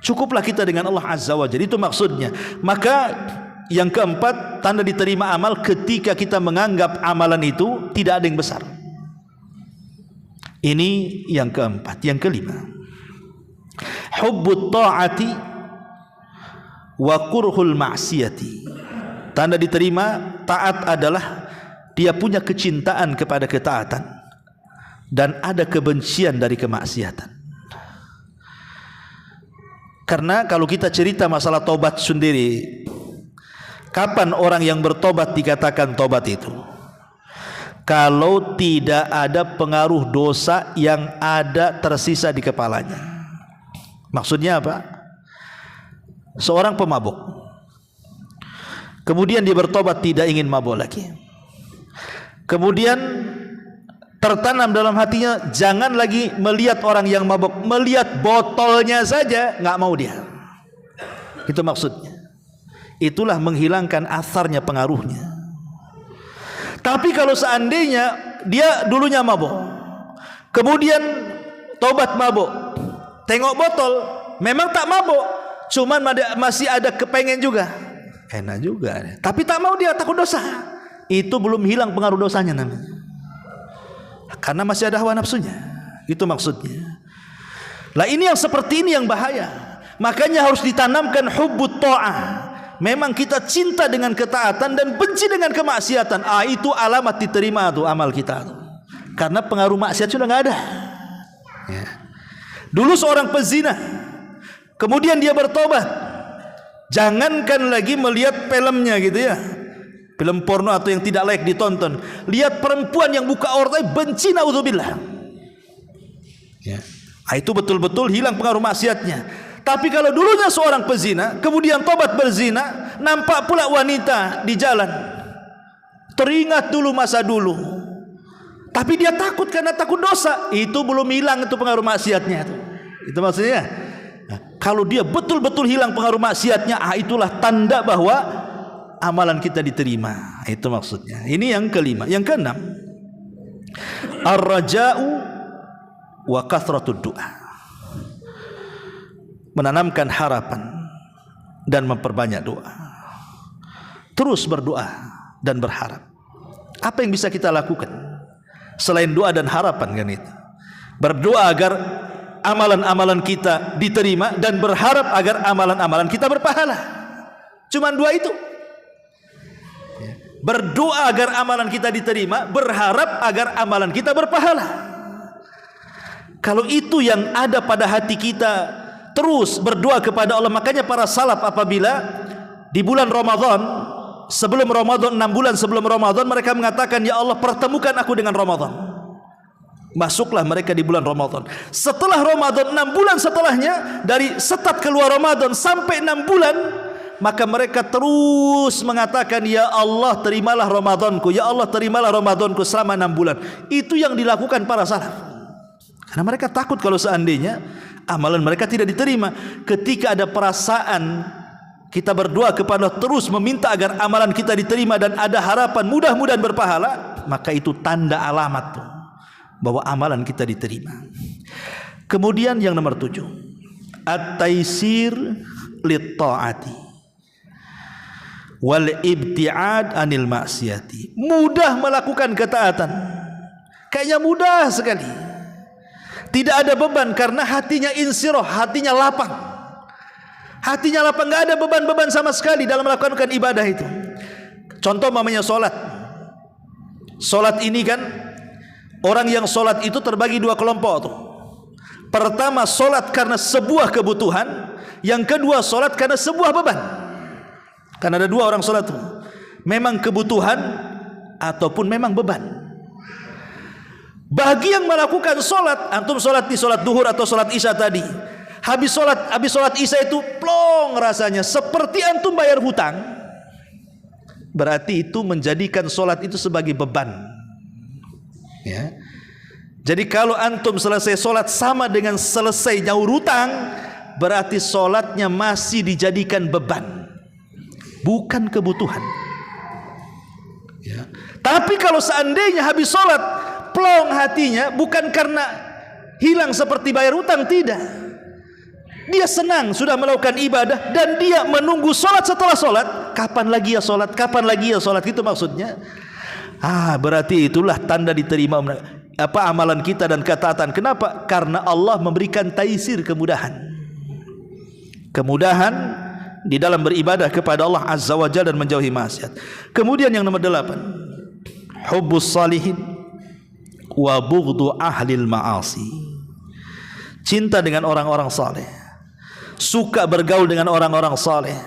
Cukuplah kita dengan Allah Azza wa Jalla. Itu maksudnya. Maka yang keempat, tanda diterima amal ketika kita menganggap amalan itu tidak ada yang besar. Ini yang keempat. Yang kelima, hubbut ta'ati wa kurhul ma'siyati. Tanda diterima taat adalah dia punya kecintaan kepada ketaatan dan ada kebencian dari kemaksiatan. Karena kalau kita cerita masalah taubat sendiri, Kapan orang yang bertobat dikatakan tobat itu? Kalau tidak ada pengaruh dosa yang ada tersisa di kepalanya. Maksudnya apa? Seorang pemabuk, kemudian dia bertobat tidak ingin mabuk lagi. Kemudian tertanam dalam hatinya jangan lagi melihat orang yang mabuk, melihat botolnya saja nggak mau dia. Itu maksudnya. Itulah menghilangkan asarnya, pengaruhnya. Tapi kalau seandainya dia dulunya mabuk, kemudian tobat mabuk, tengok botol, memang tak mabuk, cuman masih ada kepengen juga, enak juga, tapi tak mau dia, takut dosa. Itu belum hilang pengaruh dosanya namanya, karena masih ada hawa nafsunya. Itu maksudnya. Lah ini yang seperti ini yang bahaya. Makanya harus ditanamkan hubbut ta'ah. Memang kita cinta dengan ketaatan dan benci dengan kemaksiatan. Itu alamat diterima tuh amal kita tuh. Karena pengaruh maksiat sudah nggak ada. Ya. Dulu seorang pezina, kemudian dia bertobat. Jangankan lagi melihat filmnya gitu ya, film porno atau yang tidak layak ditonton. Lihat perempuan yang buka aurat, benci, naudzubillah. Ya. Itu betul-betul hilang pengaruh maksiatnya. Tapi kalau dulunya seorang pezina, kemudian tobat berzina, nampak pula wanita di jalan, teringat dulu masa dulu, tapi dia takut karena takut dosa. Itu belum hilang itu pengaruh maksiatnya. Itu maksudnya. Nah, kalau dia betul-betul hilang pengaruh maksiatnya, itulah tanda bahwa amalan kita diterima. Itu maksudnya. Ini yang kelima. Yang keenam, ar-raja'u wa kathratud du'a. Menanamkan harapan dan memperbanyak doa. Terus berdoa dan berharap. Apa yang bisa kita lakukan selain doa dan harapan kan itu? Berdoa agar amalan-amalan kita diterima dan berharap agar amalan-amalan kita berpahala. Cuman dua itu. Berdoa agar amalan kita diterima, berharap agar amalan kita berpahala. Kalau itu yang ada pada hati kita, terus berdoa kepada Allah. Makanya para salaf apabila di bulan Ramadan, sebelum Ramadan, 6 bulan sebelum Ramadan, mereka mengatakan, ya Allah pertemukan aku dengan Ramadan. Masuklah mereka di bulan Ramadan. Setelah Ramadan, 6 bulan setelahnya, dari start keluar Ramadan sampai 6 bulan, maka mereka terus mengatakan, ya Allah terimalah Ramadanku, ya Allah terimalah Ramadanku selama 6 bulan. Itu yang dilakukan para salaf. Karena mereka takut kalau seandainya amalan mereka tidak diterima. Ketika ada perasaan kita berdoa kepada Allah, terus meminta agar amalan kita diterima dan ada harapan mudah-mudahan berpahala, maka itu tanda alamat tuh, bahwa amalan kita diterima. Kemudian yang nomor 7, at-taisir lit-ta'ati wal ibti'ad anil maksiati. Mudah melakukan ketaatan, kayaknya mudah sekali. Tidak ada beban karena hatinya insirah, hatinya lapang. Hatinya lapang, nggak ada beban-beban sama sekali dalam melakukan ibadah itu. Contoh mamanya solat. Solat ini kan, orang yang solat itu terbagi dua kelompok tuh. Pertama solat karena sebuah kebutuhan, yang kedua solat karena sebuah beban. Karena ada dua orang solat tuh, memang kebutuhan ataupun memang beban. Bagi yang melakukan solat, antum solat di solat duhur atau solat isya tadi, habis solat isya itu plong rasanya seperti antum bayar hutang. Berarti itu menjadikan solat itu sebagai beban. Ya. Jadi kalau antum selesai solat sama dengan selesai nyaur hutang, berarti solatnya masih dijadikan beban, bukan kebutuhan. Ya. Tapi kalau seandainya habis solat plong hatinya, bukan karena hilang seperti bayar hutang, tidak. Dia senang sudah melakukan ibadah dan dia menunggu solat setelah solat. Kapan lagi ya solat? Kapan lagi ya solat? Itu maksudnya. Berarti itulah tanda diterima amalan kita dan ketaatan. Kenapa? Karena Allah memberikan taisir, kemudahan. Kemudahan di dalam beribadah kepada Allah Azza wa Jalla dan menjauhi maksiat. Kemudian yang nomor 8, hubbus salihin wa bughdu ahlil ma'asi. Cinta dengan orang-orang saleh, suka bergaul dengan orang-orang saleh,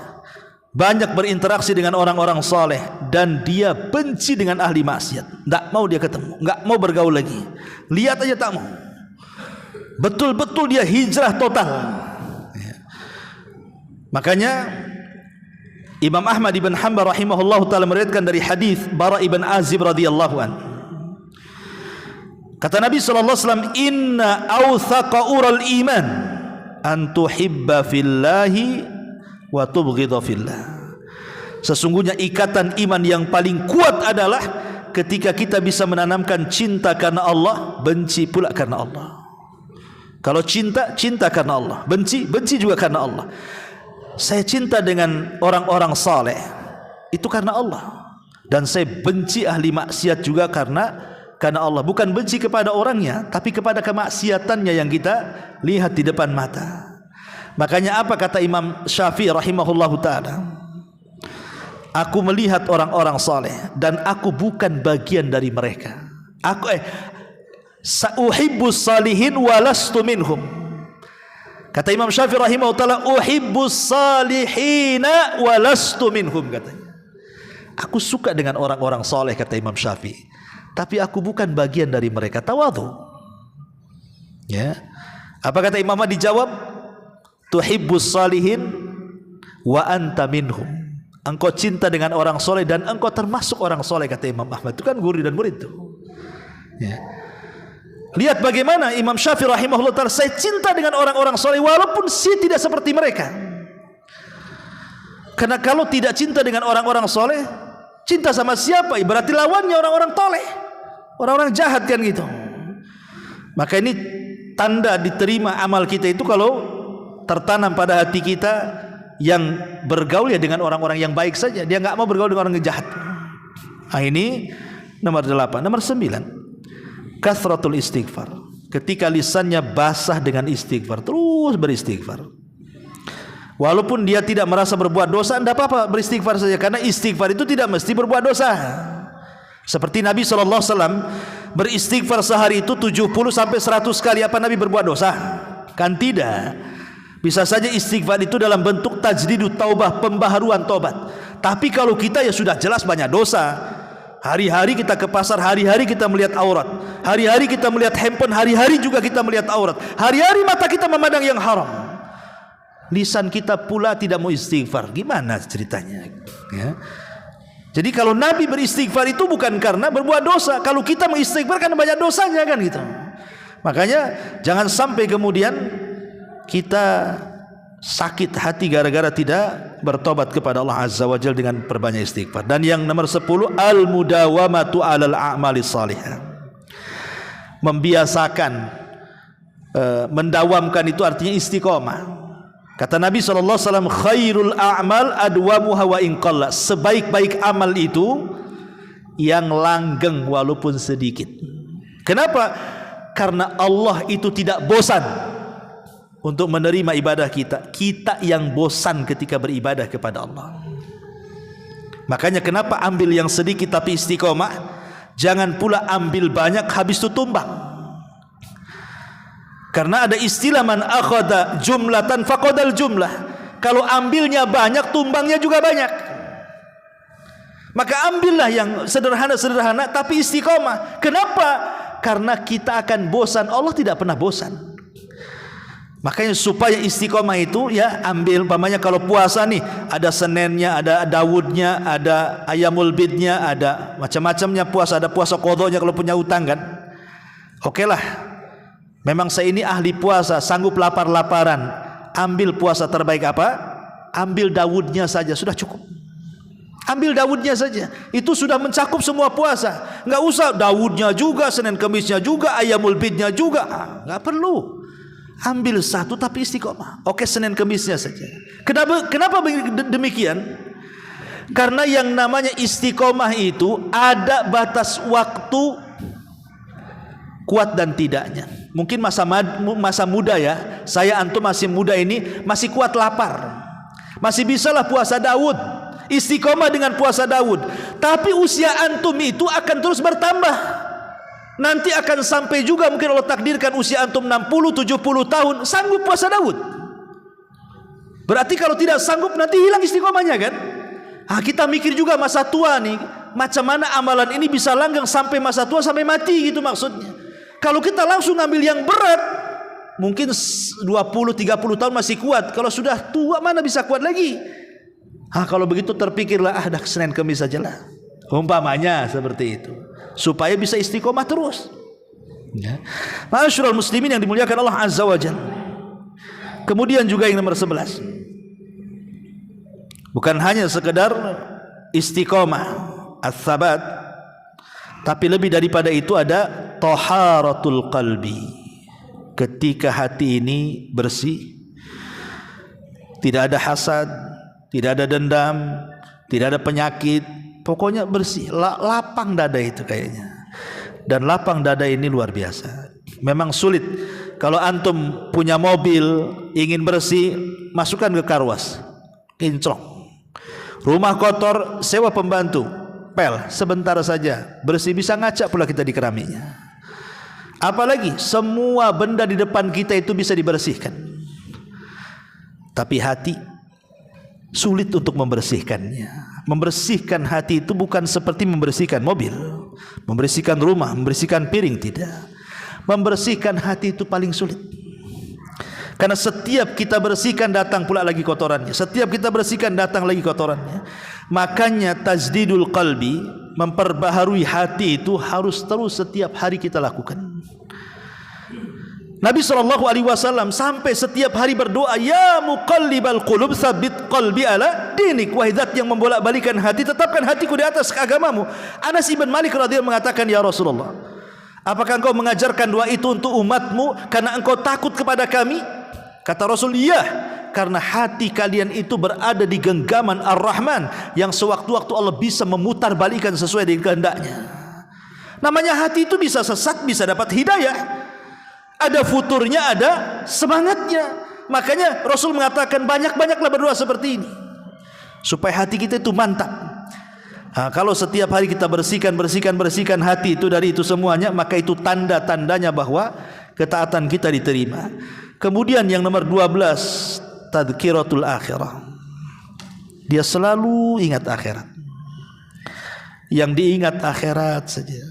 banyak berinteraksi dengan orang-orang saleh, dan dia benci dengan ahli maksiat. Tak mau dia ketemu, enggak mau bergaul lagi. Lihat aja tak mau. Betul-betul dia hijrah total. Makanya Imam Ahmad ibn Hanbal rahimahullahu taala meriwayatkan dari hadis Bara ibn Azib radhiyallahu an. Kata Nabi sallallahu alaihi wasallam, "Inna awthaqa ural iman an tuhibba fillahi wa tubghidha fillah." Sesungguhnya ikatan iman yang paling kuat adalah ketika kita bisa menanamkan cinta karena Allah, benci pula karena Allah. Kalau cinta, cinta karena Allah. Benci, benci juga karena Allah. Saya cinta dengan orang-orang saleh, itu karena Allah. Dan saya benci ahli maksiat juga karena Allah. Bukan benci kepada orangnya, tapi kepada kemaksiatannya yang kita lihat di depan mata. Makanya apa kata Imam Syafi'i rahimahullahu ta'ala? Aku melihat orang-orang saleh dan aku bukan bagian dari mereka. Sa'uhibbus salihin walastu minhum. Kata Imam Syafi'i rahimahullah ta'ala, uhibbus salihina walastu minhum, katanya. Aku suka dengan orang-orang saleh, kata Imam Syafi'i, tapi aku bukan bagian dari mereka. Tawadhu. Ya. Apa kata Imam Ahmad dijawab? Tuhibbus salihin wa anta minhum. Engkau cinta dengan orang soleh dan engkau termasuk orang soleh, kata Imam Ahmad. Itu kan guru dan murid itu. Ya. Lihat bagaimana Imam Syafi'i rahimahullah ta'ala, saya cinta dengan orang-orang soleh walaupun saya tidak seperti mereka. Karena kalau tidak cinta dengan orang-orang soleh, cinta sama siapa? Berarti lawannya orang-orang toleh, orang-orang jahat kan gitu. Maka ini tanda diterima amal kita itu kalau tertanam pada hati kita yang bergaul ya dengan orang-orang yang baik saja. Dia enggak mau bergaul dengan orang yang jahat. Nah, ini nomor 8. Nomor 9, kathratul istighfar. Ketika lisannya basah dengan istighfar, terus beristighfar. Walaupun dia tidak merasa berbuat dosa, tidak apa-apa, beristighfar saja. Karena istighfar itu tidak mesti berbuat dosa. Seperti Nabi SAW beristighfar sehari itu 70 sampai 100 kali. Apa Nabi berbuat dosa? Kan tidak. Bisa saja istighfar itu dalam bentuk tajdidut taubah, pembaharuan tobat. Tapi kalau kita ya sudah jelas banyak dosa. Hari-hari kita ke pasar, hari-hari kita melihat aurat, hari-hari kita melihat handphone, hari-hari juga kita melihat aurat, hari-hari mata kita memandang yang haram. Lisan kita pula tidak mau istighfar. Gimana ceritanya? Ya. Jadi kalau Nabi beristighfar itu bukan karena berbuat dosa. Kalau kita mengistighfar karena banyak dosanya kan gitu. Makanya jangan sampai kemudian kita sakit hati gara-gara tidak bertobat kepada Allah Azza wa Jalla dengan perbanyak istighfar. Dan yang nomor 10, al-mudawamatu 'alal a'mali salihah. Membiasakan, mendawamkan itu artinya istiqomah. Kata Nabi SAW, khairul a'mal adwamuha wa in qalla. Sebaik-baik amal itu yang langgeng walaupun sedikit. Kenapa? Karena Allah itu tidak bosan untuk menerima ibadah kita. Kita yang bosan ketika beribadah kepada Allah. Makanya kenapa ambil yang sedikit tapi istiqomah, jangan pula ambil banyak habis itu tumbang. Karena ada istilah man akhadha jumlatan faqadal jumlah. Kalau ambilnya banyak, tumbangnya juga banyak. Maka ambillah yang sederhana-sederhana tapi istiqomah. Kenapa? Karena kita akan bosan. Allah tidak pernah bosan. Makanya supaya istiqomah itu ya ambil, umpamanya kalau puasa nih ada Seninnya, ada Daudnya, ada Ayamul Bidnya, ada macam-macamnya puasa, ada puasa qadhonya kalau punya utang kan. Oke lah, memang saya ini ahli puasa, sanggup lapar-laparan. Ambil puasa terbaik apa? Ambil Daudnya saja, sudah cukup. Ambil Daudnya saja, itu sudah mencakup semua puasa. Enggak usah Daudnya juga, Senin Kemisnya juga, Ayamul Bidnya juga, enggak perlu. Ambil satu tapi istiqomah. Oke, Senin Kemisnya saja. Kenapa demikian? Karena yang namanya istiqomah itu ada batas waktu kuat dan tidaknya. Mungkin masa muda ya, saya antum masih muda ini masih kuat lapar, masih bisalah puasa Daud, istiqomah dengan puasa Daud. Tapi usia antum itu akan terus bertambah. Nanti akan sampai juga mungkin Allah takdirkan usia antum 60-70 tahun sanggup puasa Daud. Berarti kalau tidak sanggup nanti hilang istiqomahnya kan? Kita mikir juga masa tua nih, macam mana amalan ini bisa langgeng sampai masa tua, sampai mati gitu maksudnya. Kalau kita langsung ambil yang berat, mungkin 20-30 tahun masih kuat. Kalau sudah tua mana bisa kuat lagi? Kalau begitu terpikirlah, dah Senin Kamis sajalah. Umpamanya seperti itu, supaya bisa istiqomah terus. Ma'asyiral muslimin yang dimuliakan Allah Azza wa Jalla. Kemudian juga yang nomor 11, bukan hanya sekedar istiqomah, as-sabat, tapi lebih daripada itu ada taharatul qalbi. Ketika hati ini bersih, tidak ada hasad, tidak ada dendam, tidak ada penyakit, pokoknya bersih, lapang dada itu kayaknya. Dan lapang dada ini luar biasa. Memang sulit. Kalau antum punya mobil ingin bersih, masukkan ke karwas, kinclong. Rumah kotor, sewa pembantu, pel, sebentar saja bersih, bisa ngaca pula kita di keraminya. Apalagi semua benda di depan kita itu bisa dibersihkan. Tapi hati sulit untuk membersihkannya. Membersihkan hati itu bukan seperti membersihkan mobil, membersihkan rumah, membersihkan piring, tidak. Membersihkan hati itu paling sulit. Karena setiap kita bersihkan datang pula lagi kotorannya. Setiap kita bersihkan datang lagi kotorannya. Makanya tajdidul qalbi, memperbaharui hati itu harus terus setiap hari kita lakukan. Nabi SAW sampai setiap hari berdoa, ya muqallibal qulub tsabbit qalbi ala dinik. Wahai zat yang membolak-balikan hati, tetapkan hatiku di atas agamamu. Anas ibn Malik radhiyallahu mengatakan, ya Rasulullah, apakah engkau mengajarkan doa itu untuk umatmu karena engkau takut kepada kami? Kata Rasul, iya, karena hati kalian itu berada di genggaman Ar-Rahman, yang sewaktu-waktu Allah bisa memutar balikan sesuai dengan kehendaknya. Namanya hati itu bisa sesat, bisa dapat hidayah. Ada futurnya, ada semangatnya. Makanya Rasul mengatakan banyak-banyaklah berdoa seperti ini, supaya hati kita itu mantap. Kalau setiap hari kita bersihkan hati itu dari itu semuanya, maka itu tanda-tandanya bahwa ketaatan kita diterima. Kemudian yang nomor 12, tadhkiratul akhirah. Dia selalu ingat akhirat. Yang diingat akhirat saja.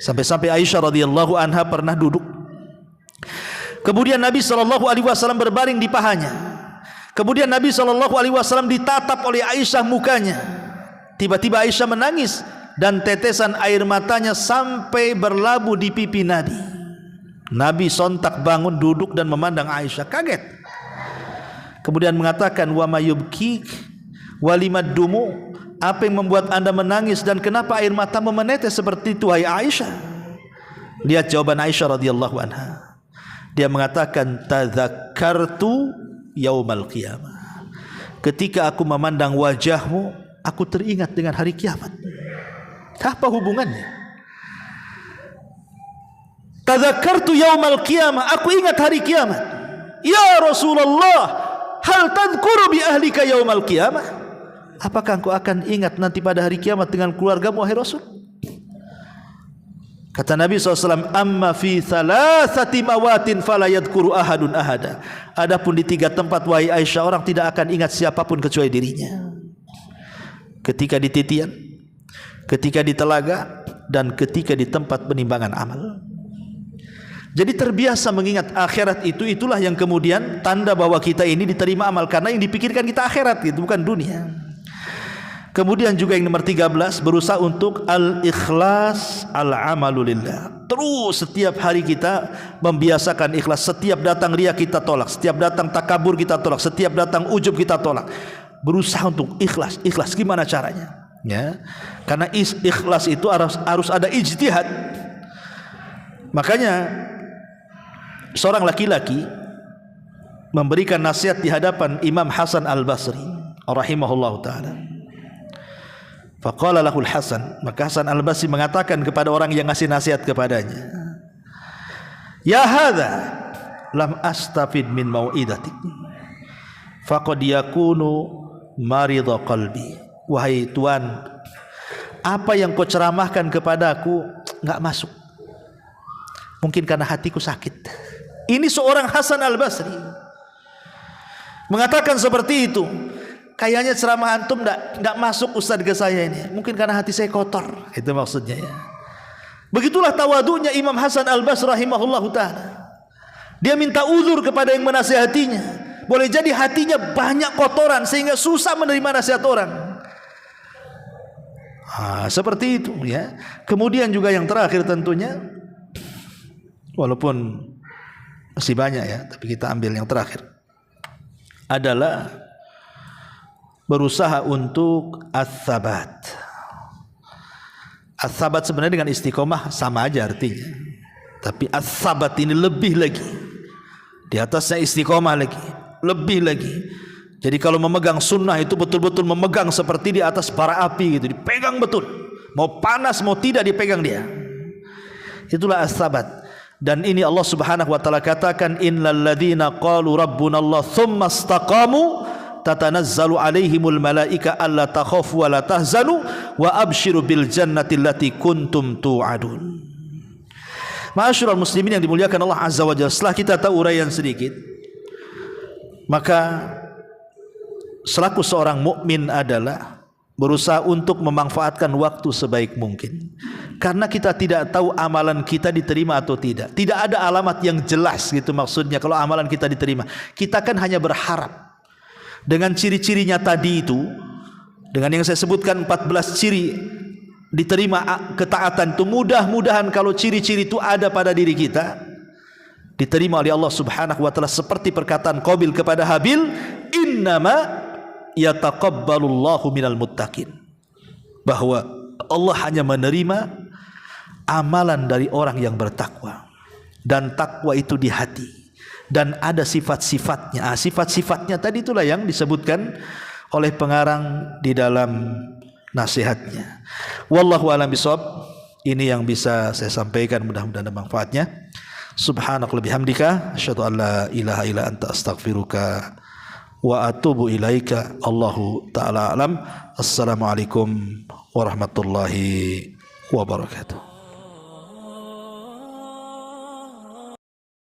Sampai-sampai Aisyah radhiyallahu anha pernah duduk. Kemudian Nabi SAW berbaring di pahanya. Kemudian Nabi SAW ditatap oleh Aisyah mukanya. Tiba-tiba Aisyah menangis dan tetesan air matanya sampai berlabuh di pipi Nabi. Nabi sontak bangun, duduk dan memandang Aisyah, kaget. Kemudian mengatakan, wa mayubkik walimad dumu, apa yang membuat anda menangis dan kenapa air matamu menetes seperti itu, hai Aisyah? Lihat jawaban Aisyah radhiyallahu anha. Dia mengatakan, tadzakartu yaumal qiyamah. Ketika aku memandang wajahmu, aku teringat dengan hari kiamat. Apa hubungannya? Tadzakartu yaumal qiyamah, aku ingat hari kiamat. Ya Rasulullah, hal tadhkuru bi ahlika yaumal qiyamah? Apakah engkau akan ingat nanti pada hari kiamat dengan keluargamu, wahai Rasul? Kata Nabi SAW, amma fi thalathati mawatin fala yadhkuru ahadun ahada. Adapun di 3 tempat, wahai Aisyah, orang tidak akan ingat siapapun kecuali dirinya. Ketika di titian, ketika di telaga, dan ketika di tempat penimbangan amal. Jadi terbiasa mengingat akhirat itu, itulah yang kemudian tanda bahwa kita ini diterima amal, karena yang dipikirkan kita akhirat gitu, bukan dunia. Kemudian juga yang nomor 13, berusaha untuk al-ikhlas al-amalulillah. Terus setiap hari kita membiasakan ikhlas. Setiap datang riya kita tolak, setiap datang takabur kita tolak, setiap datang ujub kita tolak. Berusaha untuk ikhlas. Ikhlas gimana caranya? Ya, karena ikhlas itu harus ada ijtihad. Makanya seorang laki-laki memberikan nasihat di hadapan Imam Hasan Al-Basri rahimahullahu taala. Faqala lahul Hasan, maka Hasan Al-Basri mengatakan kepada orang yang ngasih nasihat kepadanya, ya hadza lam astafid min mau'idatik faqad yakunu maridha qalbi. Wahai tuan, apa yang kau ceramahkan kepadaku enggak masuk, mungkin karena hatiku sakit. Ini seorang Hasan Al-Basri mengatakan seperti itu. Kayaknya ceramah antum enggak masuk Ustaz ke saya ini. Mungkin karena hati saya kotor. Itu maksudnya ya. Begitulah tawadunya Imam Hasan Al-Basri rahimahullahu taala. Dia minta uzur kepada yang menasihatinya. Boleh jadi hatinya banyak kotoran sehingga susah menerima nasihat orang. Seperti itu ya. Kemudian juga yang terakhir tentunya, walaupun masih banyak ya, tapi kita ambil yang terakhir, adalah berusaha untuk ats-tsabat. Ats-tsabat sebenarnya dengan istiqomah sama aja artinya, tapi ats-tsabat ini lebih lagi, di atasnya istiqomah lagi, lebih lagi. Jadi kalau memegang sunnah itu betul-betul memegang seperti di atas bara api gitu, dipegang betul, mau panas mau tidak dipegang dia. Itulah ats-tsabat. Dan ini Allah Subhanahu wa taala katakan, innal ladzina qalu rabbunallah tsumma istaqamu tatanazzalu alaihimul malaika alla takhafu wa la tahzanu wa abshiru bil jannati allati kuntum tu'adun. Ma'asyiral muslimin yang dimuliakan Allah Azza wa Jalla, setelah kita tahu uraian sedikit, maka selaku seorang mukmin adalah berusaha untuk memanfaatkan waktu sebaik mungkin. Karena kita tidak tahu amalan kita diterima atau tidak. Tidak ada alamat yang jelas gitu maksudnya kalau amalan kita diterima. Kita kan hanya berharap. Dengan ciri-cirinya tadi itu, dengan yang saya sebutkan 14 ciri diterima ketaatan itu, mudah-mudahan kalau ciri-ciri itu ada pada diri kita, diterima oleh Allah Subhanahu wa taala, seperti perkataan Qabil kepada Habil, innama yataqabbalullahu minal muttaqin, bahwa Allah hanya menerima amalan dari orang yang bertakwa, dan takwa itu di hati, dan ada sifat-sifatnya. Sifat-sifatnya tadi itulah yang disebutkan oleh pengarang di dalam nasihatnya. Wallahu a'lam bishawab. Ini yang bisa saya sampaikan, mudah-mudahan ada manfaatnya. Subhanaka bihamdika asyhadu an la ilaha illa anta astaghfiruka wa atubu ilaika. Allahu ta'ala alam. Assalamualaikum warahmatullahi wabarakatuh.